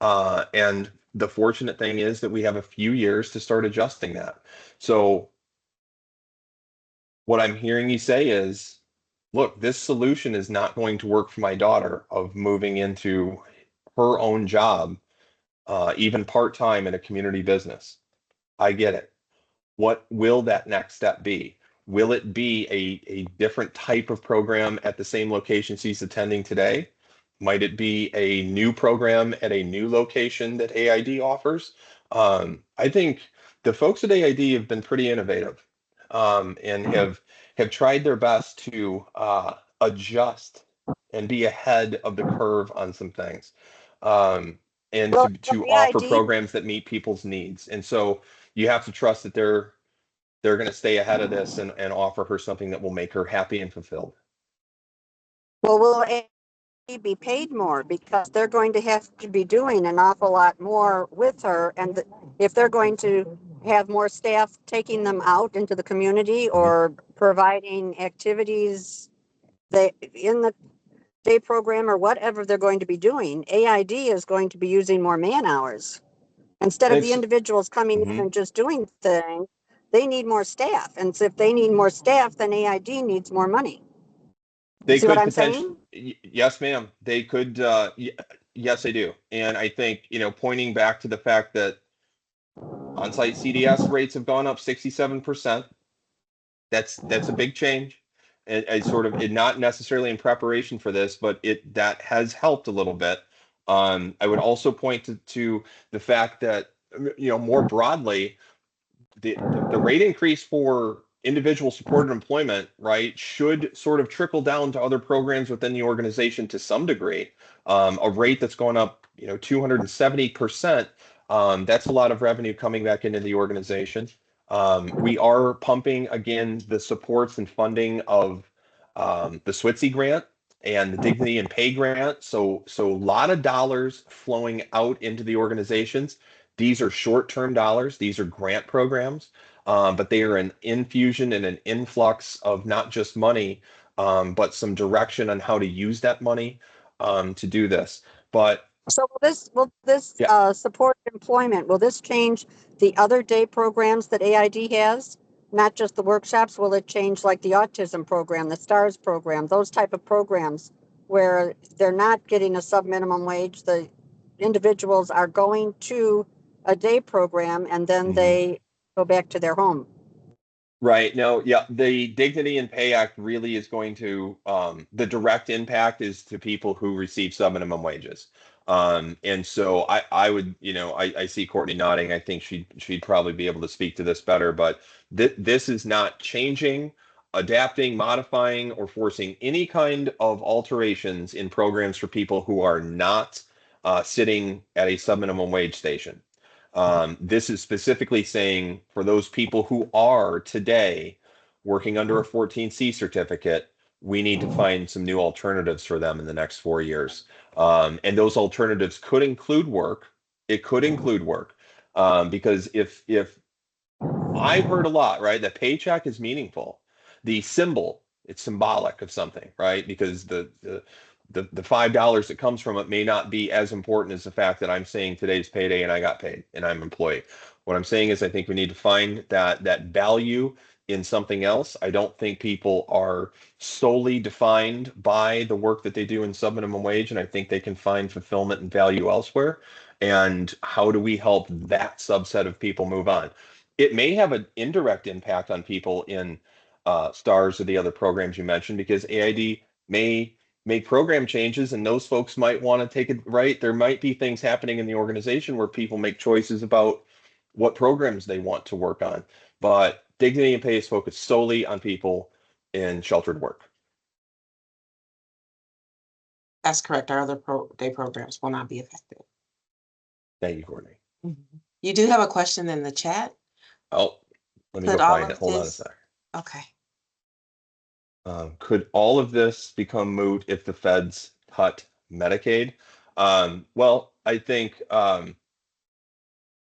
And the fortunate thing is that we have a few years to start adjusting that. So what I'm hearing you say is, look, this solution is not going to work for my daughter of moving into her own job, even part-time in a community business. I get it. What will that next step be? Will it be a different type of program at the same location she's attending today? Might it be a new program at a new location that AID offers? I think the folks at AID have been pretty innovative, and have tried their best to adjust and be ahead of the curve on some things, and Well, to offer AID, programs that meet people's needs. And so you have to trust that they're going to stay ahead of this and offer her something that will make her happy and fulfilled. well, will AID be paid more because they're going to have to be doing an awful lot more with her, and if they're going to have more staff taking them out into the community Mhm. or providing activities they in the day program or whatever they're going to be doing, AID is going to be using more man hours. Instead And of the it's individuals coming in mhm. and just doing things, they need more staff. And so if they need more staff, then AID needs more money. You They see what could I'm potentially, saying? yes, ma'am. They could, yes, they do. And I think, pointing back to the fact that on-site CDS rates have gone up 67%. That's a big change. And I sort of, not necessarily in preparation for this, but that has helped a little bit. I would also point to the fact that, more broadly, the rate increase for individual supported employment, right, should sort of trickle down to other programs within the organization to some degree. A rate that's going up, 270%. That's a lot of revenue coming back into the organization. We are pumping again the supports and funding of the SWITSI grant and the Dignity and Pay grant. So a lot of dollars flowing out into the organizations. These are short-term dollars. These are grant programs, but they are an infusion and an influx of not just money, but some direction on how to use that money to do this. But So will this yeah, support employment, will this change the other day programs that AID has? Not just the workshops, will it change like the autism program, the STARS program, those type of programs where they're not getting a sub minimum wage? The individuals are going to a day program and then mhm. they go back to their home. Right. No, yeah, the Dignity and Pay Act really is going to, the direct impact is to people who receive sub-minimum wages. And so I would, I see Courtney nodding. I think she'd probably be able to speak to this better, but this is not changing, adapting, modifying, or forcing any kind of alterations in programs for people who are not sitting at a sub-minimum wage station. This is specifically saying for those people who are today working under a 14C certificate, we need to find some new alternatives for them in the next 4 years. And those alternatives could include work. It could include work. Because if I've heard a lot, right? That paycheck is meaningful. The symbol, it's symbolic of something, right? Because the $5 that comes from it may not be as important as the fact that I'm saying today's payday and I got paid and I'm an employee. What I'm saying is I think we need to find that value in something else. I don't think people are solely defined by the work that they do in sub-minimum wage, and I think they can find fulfillment and value elsewhere. And how do we help that subset of people move on? It may have an indirect impact on people in STARS or the other programs you mentioned, because AID may make program changes and those folks might want to take it right. There might be things happening in the organization where people make choices about what programs they want to work on. But Dignity and Pay is focused solely on people in sheltered work. That's correct. Our other day programs will not be affected. Thank you, Courtney. Mhm. You do have a question in the chat. Oh, let me go Could all find it. of Hold on a this, sec. okay. Could all of this become moot if the feds cut Medicaid? Well, I think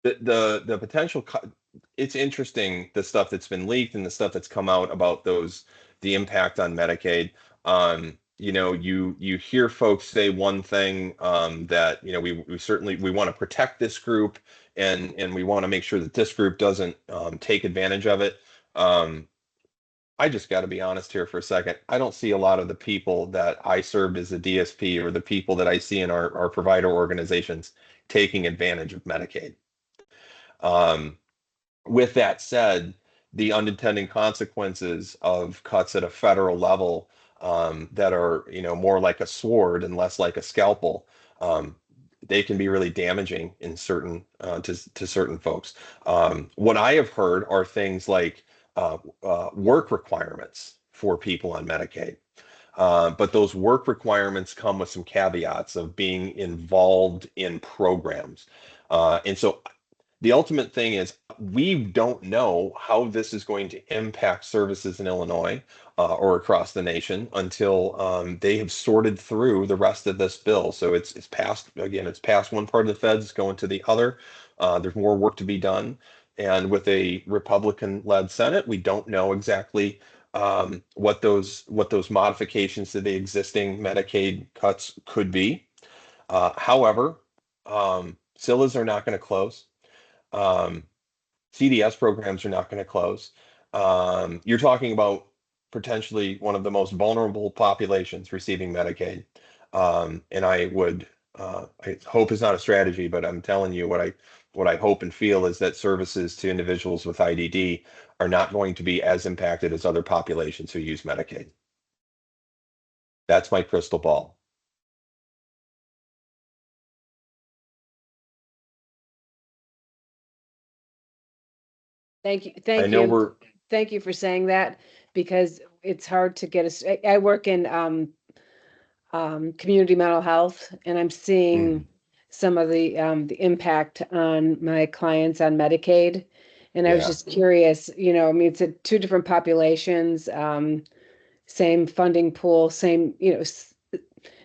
the potential it's interesting, the stuff that's been leaked and the stuff that's come out about the impact on Medicaid. You hear folks say one thing, that we certainly we want to protect this group, and we want to make sure that this group doesn't take advantage of it. I just got to be honest here for a second. I don't see a lot of the people that I served as a DSP or the people that I see in our provider organizations taking advantage of Medicaid. Um, with that said, the unintended consequences of cuts at a federal level, that are, more like a sword and less like a scalpel, um, they can be really damaging in certain to certain folks. What I have heard are things like work requirements for people on Medicaid. But those work requirements come with some caveats of being involved in programs. And so the ultimate thing is we don't know how this is going to impact services in Illinois, or across the nation until they have sorted through the rest of this bill. So it's passed again. It's passed one part of the feds, it's going to the other. There's more work to be done, and with a Republican-led Senate, we don't know exactly what those modifications to the existing Medicaid cuts could be. However, CILAs are not going to close. Um, CDS programs are not going to close. You're talking about potentially one of the most vulnerable populations receiving Medicaid. And I hope is not a strategy, but I'm telling you what I hope and feel is that services to individuals with IDD are not going to be as impacted as other populations who use Medicaid. That's my crystal ball. Thank you. I Thank know you. Thank you for saying that, because it's hard to get us. I work in community mental health, and I'm seeing some of the impact on my clients on Medicaid. And I was Yeah, just curious, I mean, it's two different populations, same funding pool, same,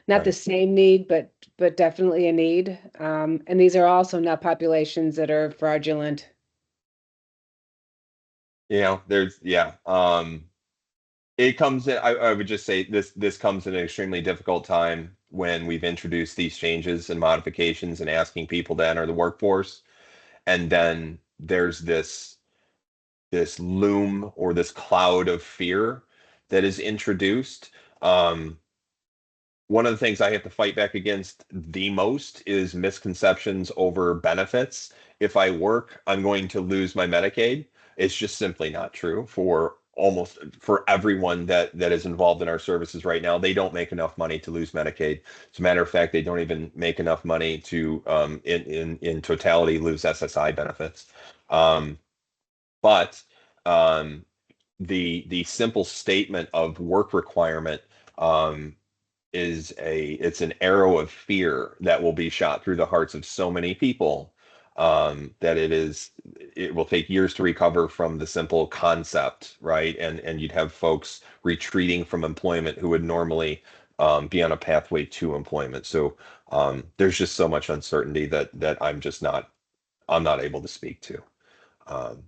not the right. same need, but definitely a need. And these are also not populations that are fraudulent. There's yeah. It comes in, I would just say this comes at an extremely difficult time when we've introduced these changes and modifications and asking people to enter the workforce. And then there's this loom or this cloud of fear that is introduced. Um, One of the things I have to fight back against the most is misconceptions over benefits. If I work, I'm going to lose my Medicaid. It's just simply not true for everyone that is involved in our services right now. They don't make enough money to lose Medicaid. As a matter of fact, they don't even make enough money to in totality lose SSI benefits. Um, but um, the simple statement of work requirement, um, it's an arrow of fear that will be shot through the hearts of so many people, that it will take years to recover from the simple concept, right? And you'd have folks retreating from employment who would normally be on a pathway to employment. So there's just so much uncertainty that I'm not able to speak to. Um,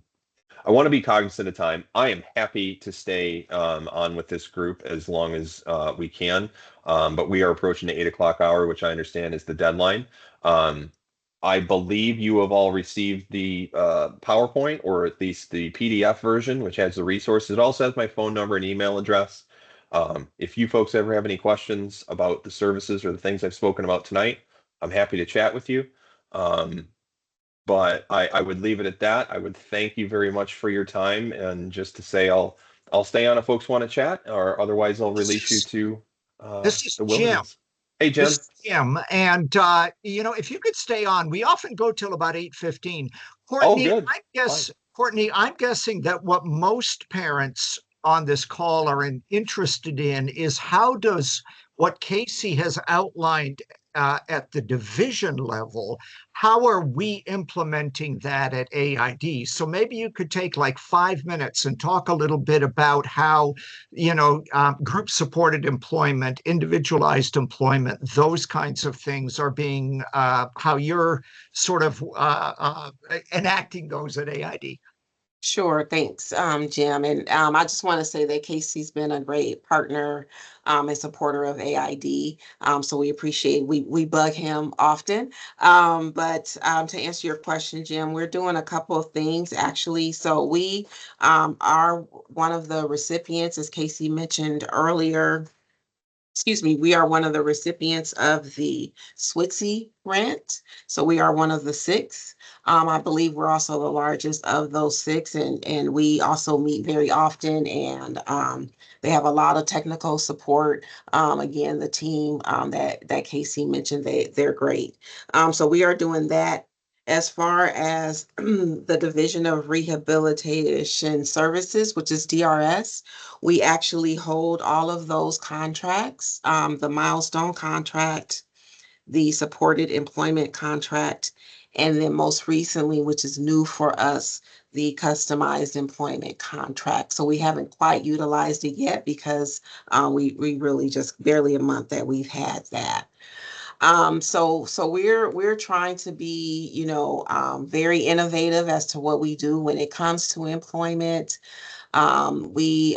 I want to be cognizant of time. I am happy to stay on with this group as long as we can, but we are approaching the 8 o'clock hour, which I understand is the deadline. Um, I believe you have all received the PowerPoint, or at least the PDF version, which has the resources. It also has my phone number and email address. If you folks ever have any questions about the services or the things I've spoken about tonight, I'm happy to chat with you. Um, but I would leave it at that. I would thank you very much for your time, and just to say I'll stay on if folks want to chat, or otherwise I'll release you to This is the Jim. wilderness. Hey, This Jim. is Jim. And if you could stay on, we often go till about 8:15. Oh, Courtney, good. Fine. I'm guessing that what most parents on this call are interested in is how does what Casey has outlined at the division level, how are we implementing that at AID? So maybe you could take like 5 minutes and talk a little bit about how, group supported employment, individualized employment, those kinds of things are being, how you're sort of enacting those at AID. Sure, thanks, Jim. And I just want to say that Casey's been a great partner and supporter of AID. So we appreciate we bug him often. But to answer your question, Jim, we're doing a couple of things actually. So we are one of the recipients, as Casey mentioned earlier, excuse me, we are one of the recipients of the SWITSI grant. So we are one of the six. I believe we're also the largest of those six, and we also meet very often, and they have a lot of technical support. Again, the team that Casey mentioned, they're great. So we are doing that. As far as the Division of Rehabilitation Services, which is DRS, we actually hold all of those contracts, the milestone contract, the supported employment contract, and then most recently, which is new for us, the customized employment contract. So we haven't quite utilized it yet because we really just barely a month that we've had that. So we're trying to be, very innovative as to what we do when it comes to employment. We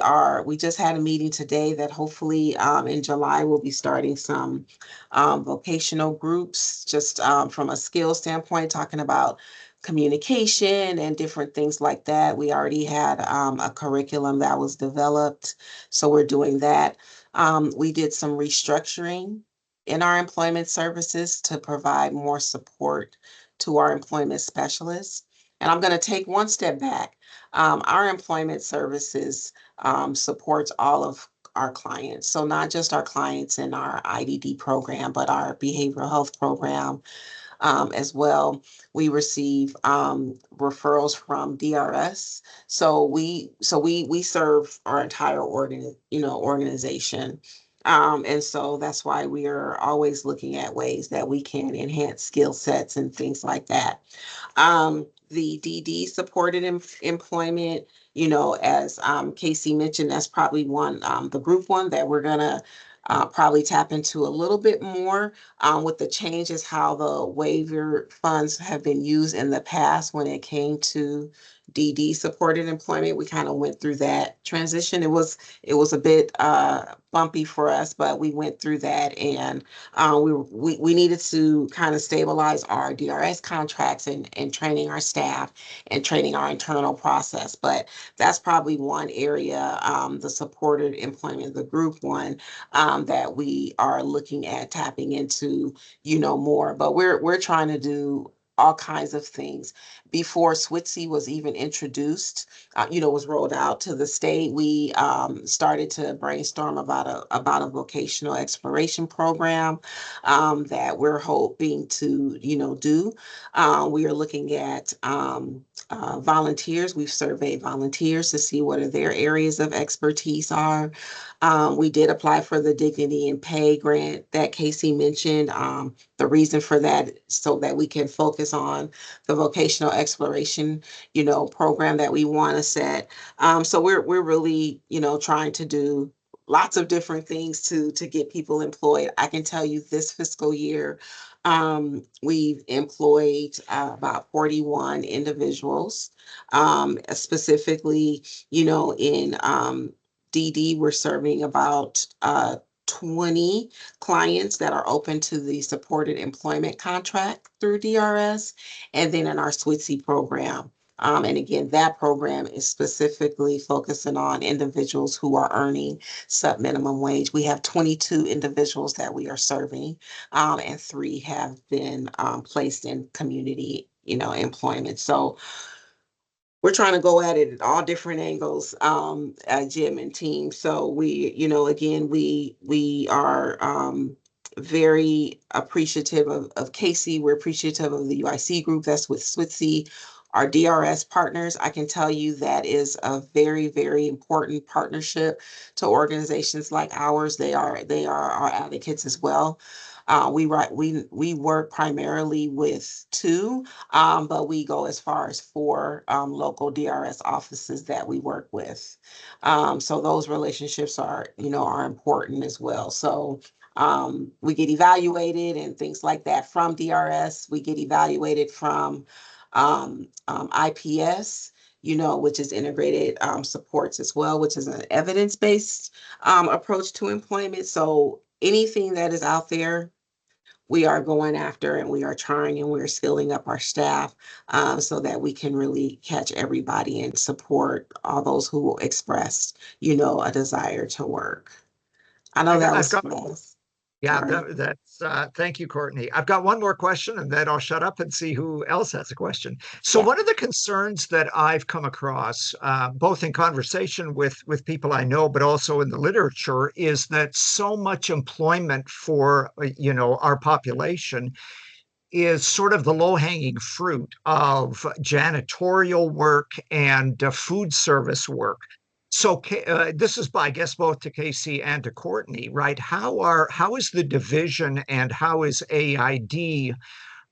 just had a meeting today that hopefully in July we'll be starting some vocational groups, just from a skill standpoint, talking about communication and different things like that. We already had a curriculum that was developed, so we're doing that. We did some restructuring in our employment services to provide more support to our employment specialists. And I'm going to take one step back. Our employment services supports all of our clients. So not just our clients in our IDD program, but our behavioral health program as well. We receive referrals from DRS. So we serve our entire organization. And so that's why we are always looking at ways that we can enhance skill sets and things like that. The DD supported employment, as Casey mentioned, that's probably one, the group one that we're gonna probably tap into a little bit more with the changes how the waiver funds have been used in the past when it came to DD supported employment. We kind of went through that transition. It was a bit bumpy for us, but we went through that, and we needed to kind of stabilize our DRS contracts and training our staff and training our internal process. But that's probably one area, the supported employment, the group one, that we are looking at tapping into, more. But we're trying to do all kinds of things. Before SWITSI was even introduced, was rolled out to the state, we started to brainstorm about a vocational exploration program that we're hoping to, do. We are looking at volunteers. We've surveyed volunteers to see what are their areas of expertise are. We did apply for the Dignity and Pay grant that Casey mentioned. The reason for that so that we can focus on the vocational exploration, program that we want to set. So we're really, trying to do lots of different things to get people employed. I can tell you this fiscal year, we've employed about 41 individuals, specifically, in DD, we're serving about 20 clients that are open to the supported employment contract through DRS, and then in our SWITSI program. And again, that program is specifically focusing on individuals who are earning sub-minimum wage. We have 22 individuals that we are serving, and 3 have been placed in community, employment. So we're trying to go at it at all different angles, Jim and team. So we, again, we are very appreciative of Casey. We're appreciative of the UIC group that's with SWITSI. Our DRS partners, I can tell you that is a very, very important partnership to organizations like ours. They are our advocates as well. We work primarily with 2, but we go as far as 4 local DRS offices that we work with. So those relationships are important as well. So we get evaluated and things like that from DRS. We get evaluated from IPS, which is integrated supports as well, which is an evidence-based approach to employment. So anything that is out there, we are going after, and we are trying, and we're skilling up our staff so that we can really catch everybody and support all those who expressed, a desire to work. I know that I've was got, fast. yeah, Sorry. that's, thank you, Courtney. I've got one more question and then I'll shut up and see who else has a question. So Yeah. one of the concerns that I've come across, both in conversation with people I know, but also in the literature, is that so much employment for, our population is sort of the low-hanging fruit of janitorial work and food service work. So this is, I guess, both to Casey and to Courtney, right? How is the division and how is AID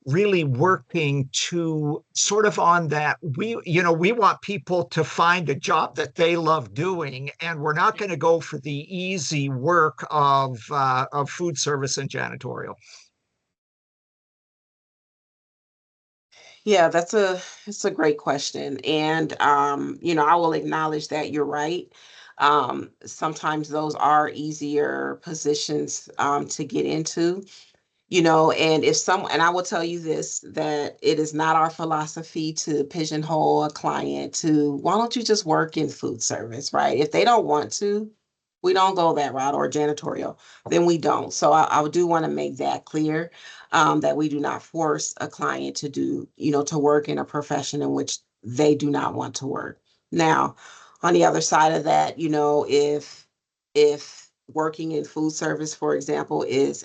really working to sort of on that? We want people to find a job that they love doing, and we're not going to go for the easy work of food service and janitorial. Yeah, it's a great question. And I will acknowledge that you're right. Sometimes those are easier positions to get into. And if some, and I will tell you this, that it is not our philosophy to pigeonhole a client to, why don't you just work in food service, right? If they don't want to, we don't go that route, or janitorial, then we don't. So I do want to make that clear, that we do not force a client to do, to work in a profession in which they do not want to work. Now, on the other side of that, if working in food service, for example, is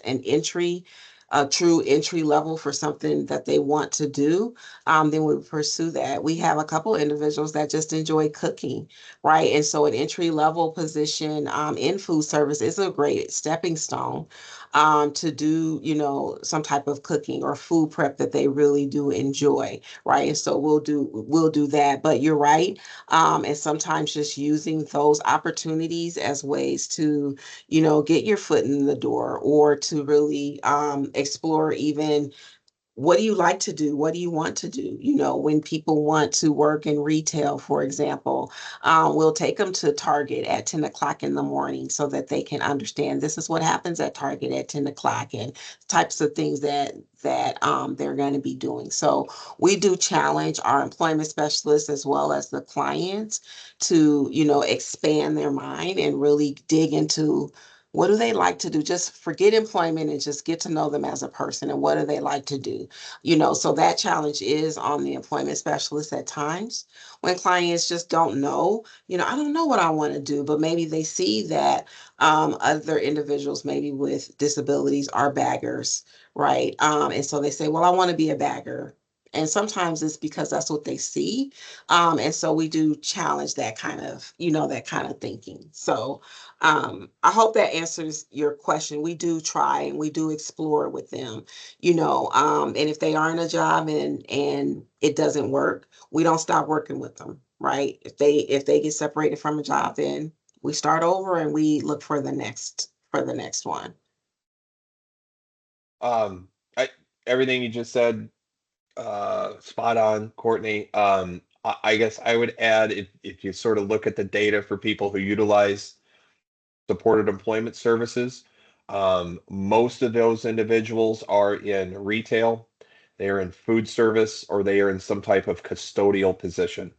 a true entry level for something that they want to do, then we pursue that. We have a couple individuals that just enjoy cooking, right? And so an entry level position in food service is a great stepping stone to do, some type of cooking or food prep that they really do enjoy, right? And so we'll do that. But you're right. And sometimes just using those opportunities as ways to, get your foot in the door, or to really explore even, what do you like to do? What do you want to do? When people want to work in retail, for example, we'll take them to Target at 10 o'clock in the morning so that they can understand this is what happens at Target at 10 o'clock, and types of things that they're going to be doing. So we do challenge our employment specialists as well as the clients to, expand their mind and really dig into, what do they like to do? Just forget employment and just get to know them as a person, and what do they like to do? So that challenge is on the employment specialist at times, when clients just don't know, I don't know what I want to do, but maybe they see that other individuals, maybe with disabilities, are baggers, right? And so they say, well, I want to be a bagger. And sometimes it's because that's what they see. And so we do challenge that kind of thinking. So I hope that answers your question. We do try and we do explore with them, and if they are in a job and it doesn't work, we don't stop working with them, right? If they get separated from a job, then we start over and we look for the next one. Um, I everything you just said, spot on, Courtney. I guess I would add, if you sort of look at the data for people who utilize supported employment services, most of those individuals are in retail, they are in food service, or they are in some type of custodial position.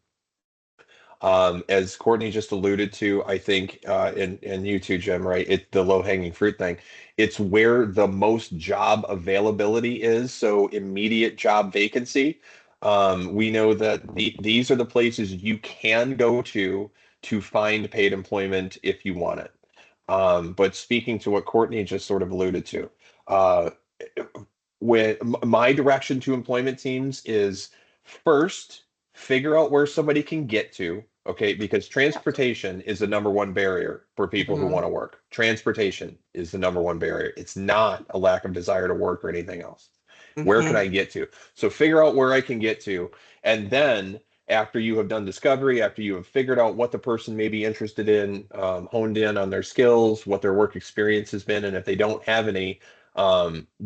As Courtney just alluded to, I think, and you too, Jim, right? The low hanging fruit thing. It's where the most job availability is. So immediate job vacancy. We know that these are the places you can go to find paid employment if you want it. But speaking to what Courtney just sort of alluded to, uh, when my direction to employment teams is, first, figure out where somebody can get to. Okay, because transportation is the number one barrier for people who Mhm. want to work. Transportation is the number one barrier. It's not a lack of desire to work or anything else. Where can Mhm. I get to? So figure out where I can get to. And then after you have done discovery, after you have figured out what the person may be interested in, honed in on their skills, what their work experience has been, and if they don't have any,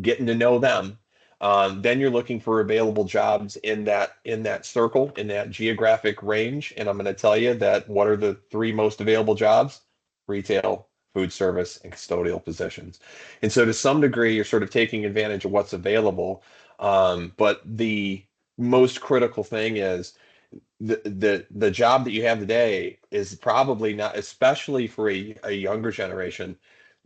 getting to know them. Then you're looking for available jobs in that circle, in that geographic range. And I'm going to tell you that, what are the three most available jobs? Retail, food service, and custodial positions. And so to some degree, you're sort of taking advantage of what's available. But the most critical thing is, the job that you have today is probably not, especially for a younger generation,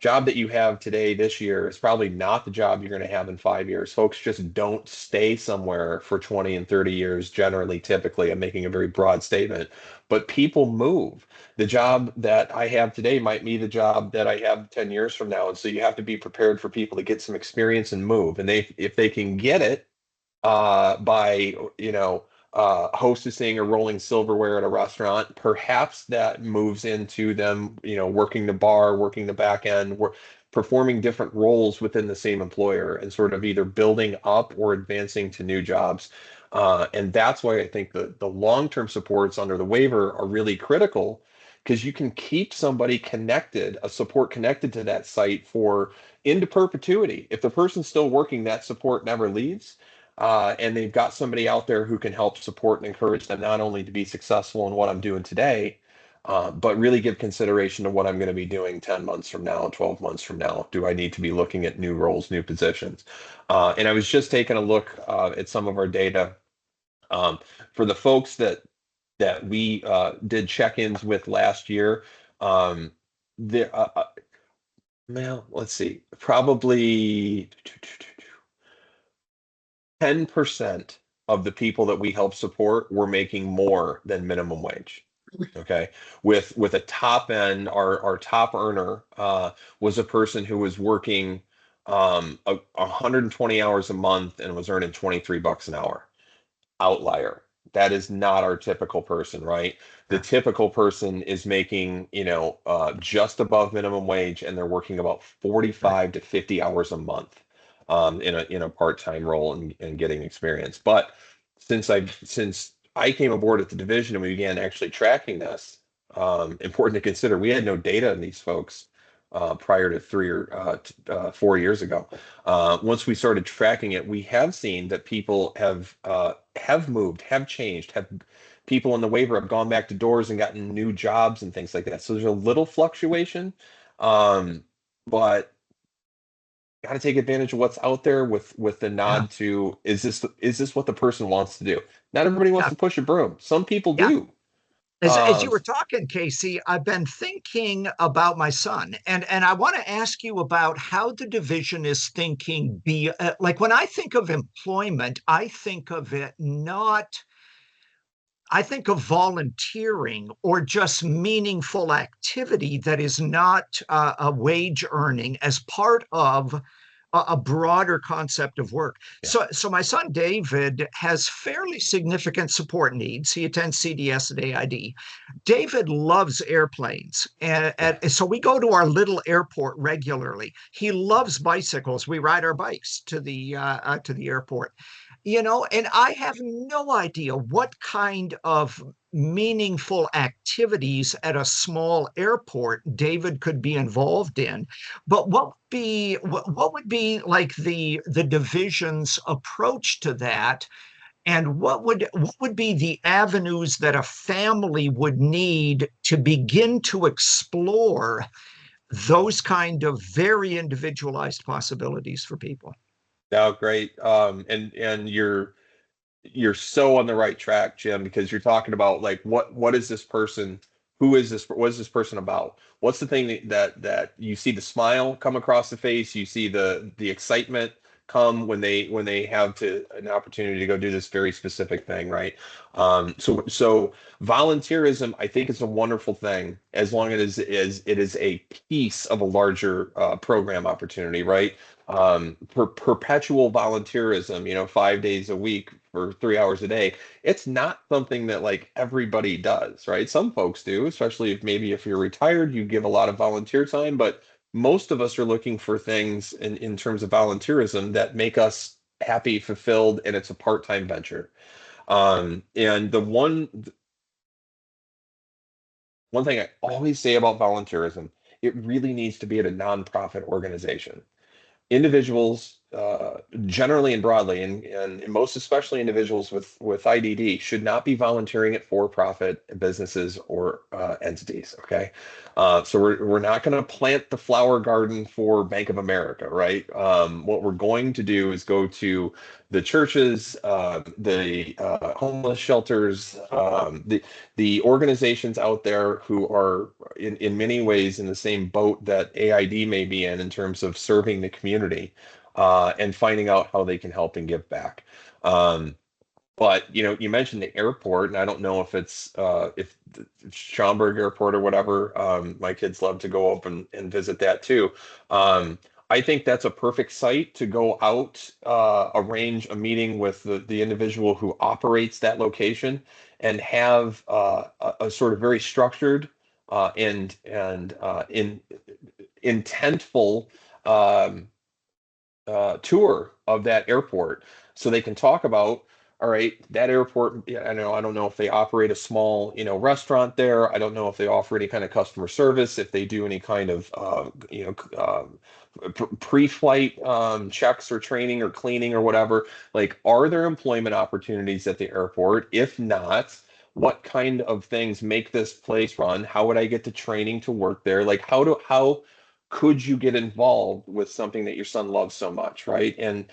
job that you have today this year is probably not the job you're going to have in 5 years. Folks just don't stay somewhere for 20 and 30 years generally, typically. I'm making a very broad statement, but people move. The job that I have today might be the job that I have 10 years from now. And so you have to be prepared for people to get some experience and move. And if they can get it by, hostessing or rolling silverware at a restaurant, perhaps that moves into them, working the bar, working the back end, performing different roles within the same employer and sort of either building up or advancing to new jobs. And that's why I think the long-term supports under the waiver are really critical, because you can keep somebody connected, a support connected to that site for into perpetuity. If the person's still working, that support never leaves. And they've got somebody out there who can help support and encourage them not only to be successful in what I'm doing today, but really give consideration to what I'm going to be doing 10 months from now, 12 months from now. Do I need to be looking at new roles, new positions? And I was just taking a look at some of our data for the folks that we did check-ins with last year. There, well, let's see, probably 10% of the people that we help support were making more than minimum wage. Okay. With a top end, our top earner was a person who was working 120 hours a month and was earning 23 bucks an hour. Outlier. That is not our typical person, right? The typical person is making, just above minimum wage, and they're working about 45 to 50 hours a month in a part-time role and getting experience. But since I came aboard at the division and we began actually tracking this, important to consider, we had no data on these folks prior to 4 years ago. Once we started tracking it, we have seen that people have moved, have changed, have people in the waiver have gone back to doors and gotten new jobs and things like that. So there's a little fluctuation, but got to take advantage of what's out there with the Yeah. nod to is this what the person wants to do? Not everybody wants Yeah. to push a broom. Some people Yeah. do. As you Um, were talking, Casey, I've been thinking about my son, and I want to ask you about how the division is thinking. Like when I think of employment, I think of it not. I think of volunteering or just meaningful activity that is not a wage earning as part of a broader concept of work. yeah, So my son David has fairly significant support needs. He attends CDS at AID. David loves airplanes, yeah. and so we go to our little airport regularly. He loves bicycles. We ride our bikes to the airport. And I have no idea what kind of meaningful activities at a small airport David could be involved in. But what would be like the division's approach to that? And what would be the avenues that a family would need to begin to explore those kind of very individualized possibilities for people? No, great. And you're so on the right track, Jim, because you're talking about like what is this person? Who is this? What is this person about? What's the thing that you see the smile come across the face? You see the excitement come when they have an opportunity to go do this very specific thing, right? So volunteerism, I think, is a wonderful thing as long as it is a piece of a larger program opportunity, right? Perpetual volunteerism, 5 days a week for 3 hours a day. It's not something that like everybody does, right? Some folks do, especially if you're retired, you give a lot of volunteer time, but most of us are looking for things in terms of volunteerism that make us happy, fulfilled, and it's a part-time venture. And the one thing I always say about volunteerism, it really needs to be at a nonprofit organization. Individuals generally and broadly, and most especially individuals with IDD, should not be volunteering at for-profit businesses or entities. Okay, so we're not going to plant the flower garden for Bank of America, right? What we're going to do is go to the churches, the homeless shelters, the organizations out there who are in many ways in the same boat that AID may be in terms of serving the community, and finding out how they can help and give back. But you mentioned the airport, and I don't know if it's Schaumburg Airport or whatever. My kids love to go up and visit that too. I think that's a perfect site to go out, arrange a meeting with the individual who operates that location, and have a sort of very structured and intentful um, tour of that airport, so they can talk about, all right, that airport. Yeah, I don't know if they operate a small, restaurant there. I don't know if they offer any kind of customer service, if they do any kind of, pre-flight checks or training or cleaning or whatever. Like, are there employment opportunities at the airport? If not, what kind of things make this place run? How would I get to training to work there? Like, how could you get involved with something that your son loves so much, right? And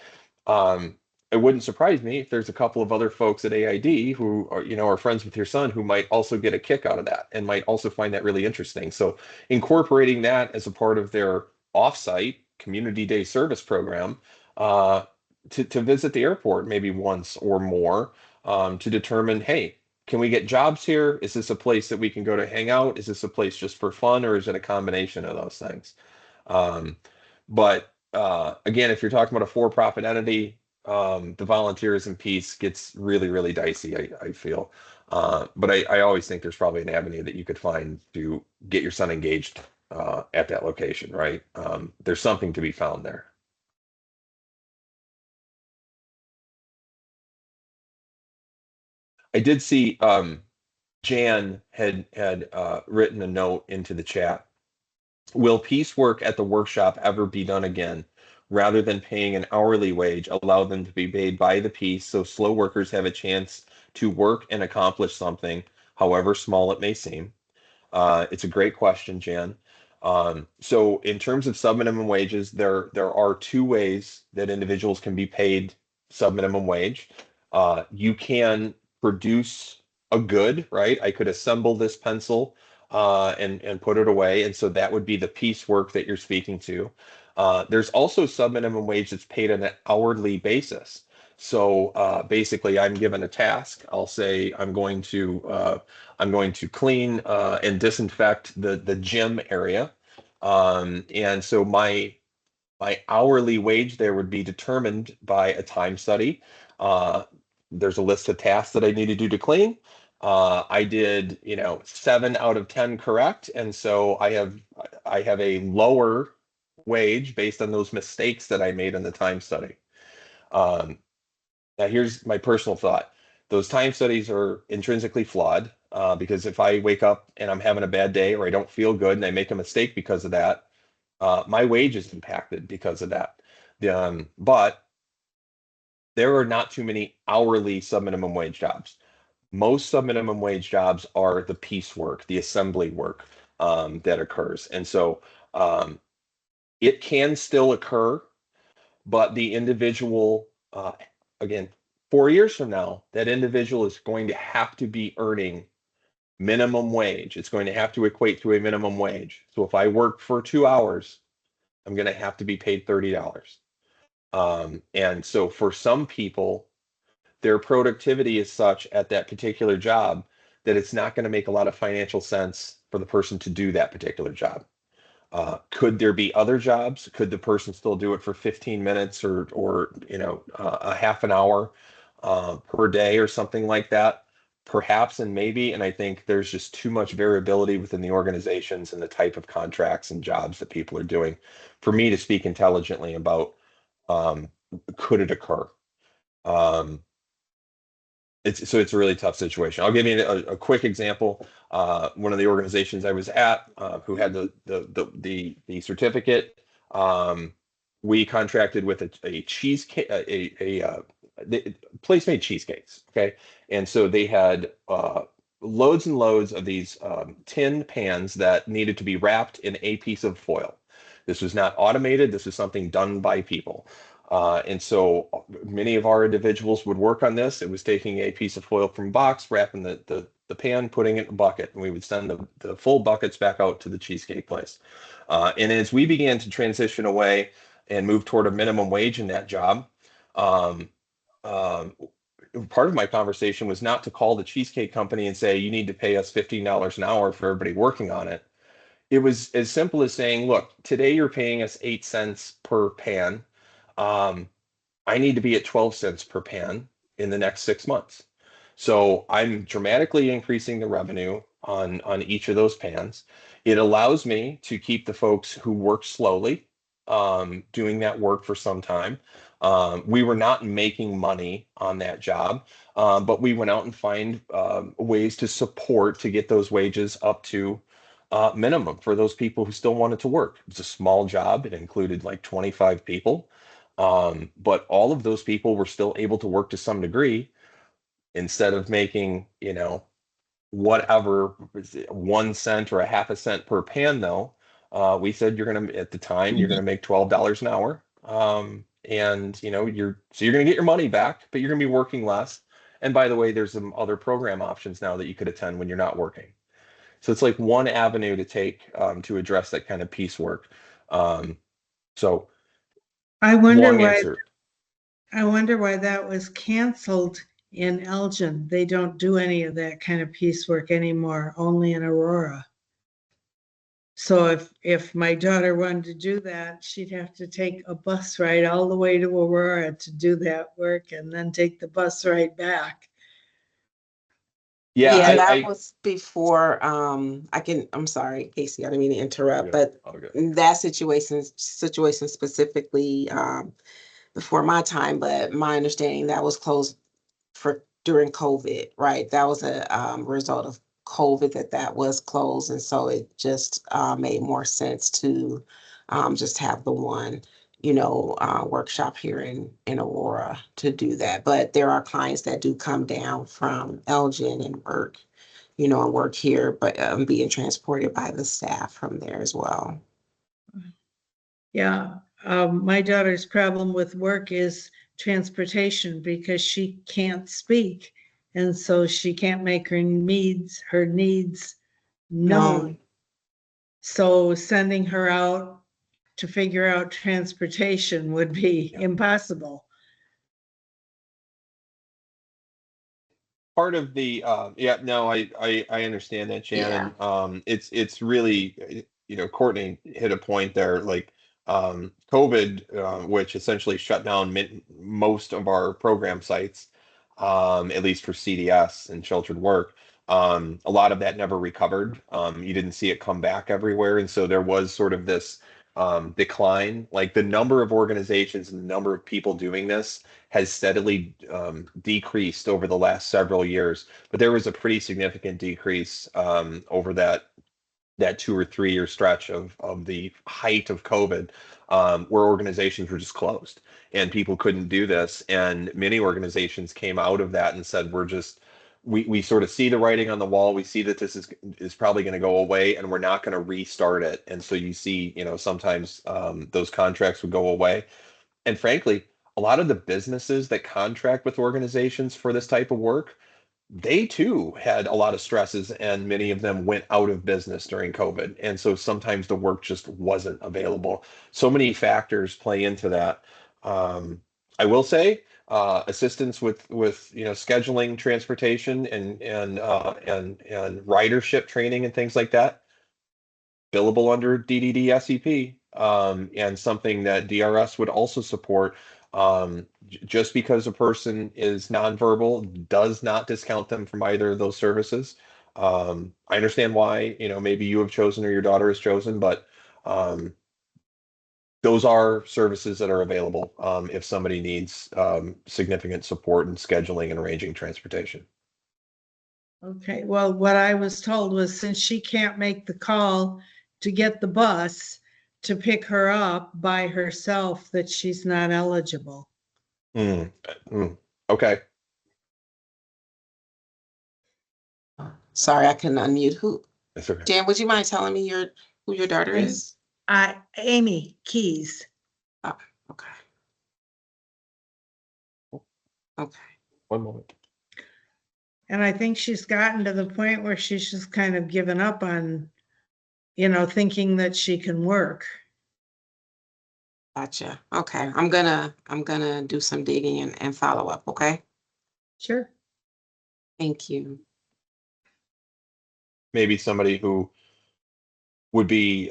um, it wouldn't surprise me if there's a couple of other folks at AID who are friends with your son, who might also get a kick out of that and might also find that really interesting. So incorporating that as a part of their offsite community day service program, uh, to visit the airport maybe once or more, to determine, hey, can we get jobs here? Is this a place that we can go to hang out? Is this a place just for fun, or is it a combination of those things? Um, but again, if you're talking about a for-profit entity, the volunteerism piece gets really, really dicey, I feel. But I always think there's probably an avenue that you could find to get your son engaged at that location, right? There's something to be found there. I did see Jan had written a note into the chat. Will piecework at the workshop ever be done again? Rather than paying an hourly wage, allow them to be paid by the piece so slow workers have a chance to work and accomplish something, however small it may seem. It's a great question, Jan. So in terms of subminimum wages, there are two ways that individuals can be paid subminimum wage. You can produce a good, right? I could assemble this pencil and put it away, and so that would be the piecework that you're speaking to. There's also subminimum wage that's paid on an hourly basis. So basically, I'm given a task. I'll say I'm going to clean and disinfect the gym area. And so my hourly wage there would be determined by a time study. Uh, there's a list of tasks that I need to do to clean. I did, 7 out of 10 correct, and so I have a lower wage based on those mistakes that I made in the time study. Um, Now, here's my personal thought. Those time studies are intrinsically flawed, because if I wake up and I'm having a bad day, or I don't feel good and I make a mistake because of that, my wage is impacted because of that. But there are not too many hourly subminimum wage jobs. Most subminimum wage jobs are the piecework, the assembly work, that occurs. And so it can still occur, but the individual, again, 4 years from now, that individual is going to have to be earning minimum wage. It's going to have to equate to a minimum wage. So if I work for 2 hours, I'm going to have to be paid $30. And so for some people, their productivity is such at that particular job that it's not going to make a lot of financial sense for the person to do that particular job. Could there be other jobs? Could the person still do it for 15 minutes or a half an hour per day or something like that? Perhaps and maybe. And I think there's just too much variability within the organizations and the type of contracts and jobs that people are doing for me to speak intelligently about, um, could it occur? Um, it's a really tough situation. I'll give you a quick example. One of the organizations I was at, who had the certificate, um, we contracted with a cheesecake, the place made cheesecakes. Okay. And so they had loads and loads of these tin pans that needed to be wrapped in a piece of foil. This was not automated. This was something done by people. And so many of our individuals would work on this. It was taking a piece of foil from a box, wrapping the pan, putting it in a bucket, and we would send the full buckets back out to the cheesecake place. And as we began to transition away and move toward a minimum wage in that job, um, um, part of my conversation was not to call the cheesecake company and say, you need to pay us $15 an hour for everybody working on it. It was as simple as saying, look, today you're paying us 8 cents per pan. Um, I need to be at 12 cents per pan in the next 6 months. So I'm dramatically increasing the revenue on each of those pans. It allows me to keep the folks who work slowly doing that work for some time. We were not making money on that job, but we went out and find ways to support to get those wages up to minimum for those people who still wanted to work. It was a small job. It included like 25 people. But all of those people were still able to work to some degree instead of making, whatever, 1 cent or a half a cent per pan, though. We said at the time, you're gonna make $12 an hour. And you're gonna get your money back, but you're gonna be working less. And by the way, there's some other program options now that you could attend when you're not working. So it's like one avenue to take to address that kind of piecework. So I wonder long why answer. I wonder why that was canceled in Elgin. They don't do any of that kind of piecework anymore, only in Aurora. So if my daughter wanted to do that, she'd have to take a bus ride all the way to Aurora to do that work and then take the bus ride back. Yeah, Yeah, that I was before, I'm sorry, Casey, I didn't mean to interrupt, but all good. that situation specifically, before my time, but my understanding that was closed for during COVID, right? That was a result of COVID that was closed, and so it just made more sense to just have the one, workshop here in Aurora to do that. But there are clients that do come down from Elgin and Burke, and work here, but being transported by the staff from there as well. Yeah, my daughter's problem with work is transportation because she can't speak. And so she can't make her needs known. So sending her out to figure out transportation would be impossible. Part of the yeah, no, I understand that, Yeah. Shannon. It's really, Courtney hit a point there, like COVID, which essentially shut down most of our program sites, at least for CDS and sheltered work. A lot of that never recovered. You didn't see it come back everywhere, and so there was sort of this decline. Like the number of organizations and the number of people doing this has steadily decreased over the last several years, but there was a pretty significant decrease over that 2 or 3 year stretch of the height of COVID, where organizations were just closed and people couldn't do this. And many organizations came out of that and said, we sort of see the writing on the wall. We see that this is probably going to go away, and we're not going to restart it. And so you see, sometimes those contracts would go away. And frankly, a lot of the businesses that contract with organizations for this type of work, they too had a lot of stresses, and many of them went out of business during COVID. And so sometimes the work just wasn't available. So many factors play into that. I will say, assistance with scheduling transportation and ridership training and things like that, billable under DDD SEP, and something that DRS would also support. Just because a person is nonverbal does not discount them from either of those services. I understand why, maybe you have chosen or your daughter has chosen, but those are services that are available if somebody needs significant support in scheduling and arranging transportation. Okay, well, what I was told was since she can't make the call to get the bus, to pick her up by herself that she's not eligible. Okay. Sorry, I couldn't unmute. Who? That's okay. Dan, would you mind telling me who your daughter is? Amy Keys. Oh, okay. Okay. One moment. And I think she's gotten to the point where she's just kind of given up on, thinking that she can work. Gotcha. Okay. I'm gonna do some digging and follow up. Okay. Sure. Thank you. Maybe somebody who would be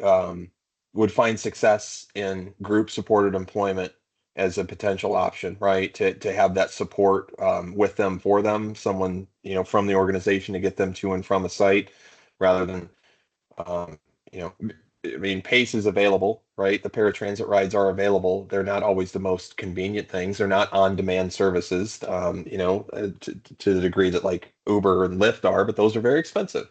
would find success in group supported employment as a potential option, right? To have that support with them, for them, someone, from the organization to get them to and from a site, rather than I mean, PACE is available, right? The paratransit rides are available. They're not always the most convenient things. They're not on-demand services, to the degree that like Uber and Lyft are, but those are very expensive.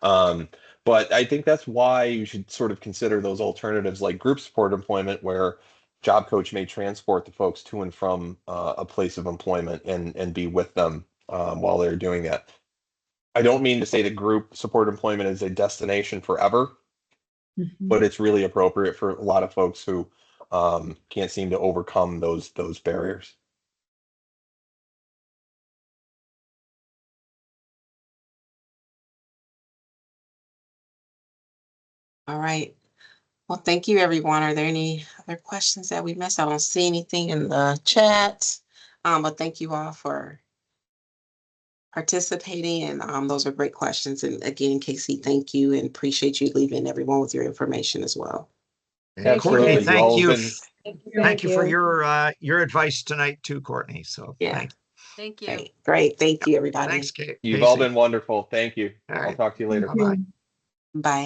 But I think that's why you should sort of consider those alternatives like group support employment, where job coach may transport the folks to and from a place of employment and be with them while they're doing that. I don't mean to say that group support employment is a destination forever, but it's really appropriate for a lot of folks who can't seem to overcome those barriers. All right. Well, thank you, everyone. Are there any other questions that we missed? I don't see anything in the chat. But thank you all for participating, and those are great questions. And again, Casey, thank you, and appreciate you leaving everyone with your information as well. And Absolutely. Courtney, You thank all you. have been Thank you for your advice tonight too, Courtney. So Yeah. Thank you. Great. Thank you, everybody. thanks, Kate. You've all been wonderful. Thank you. All I'll right. talk to you later. Bye-bye. Bye.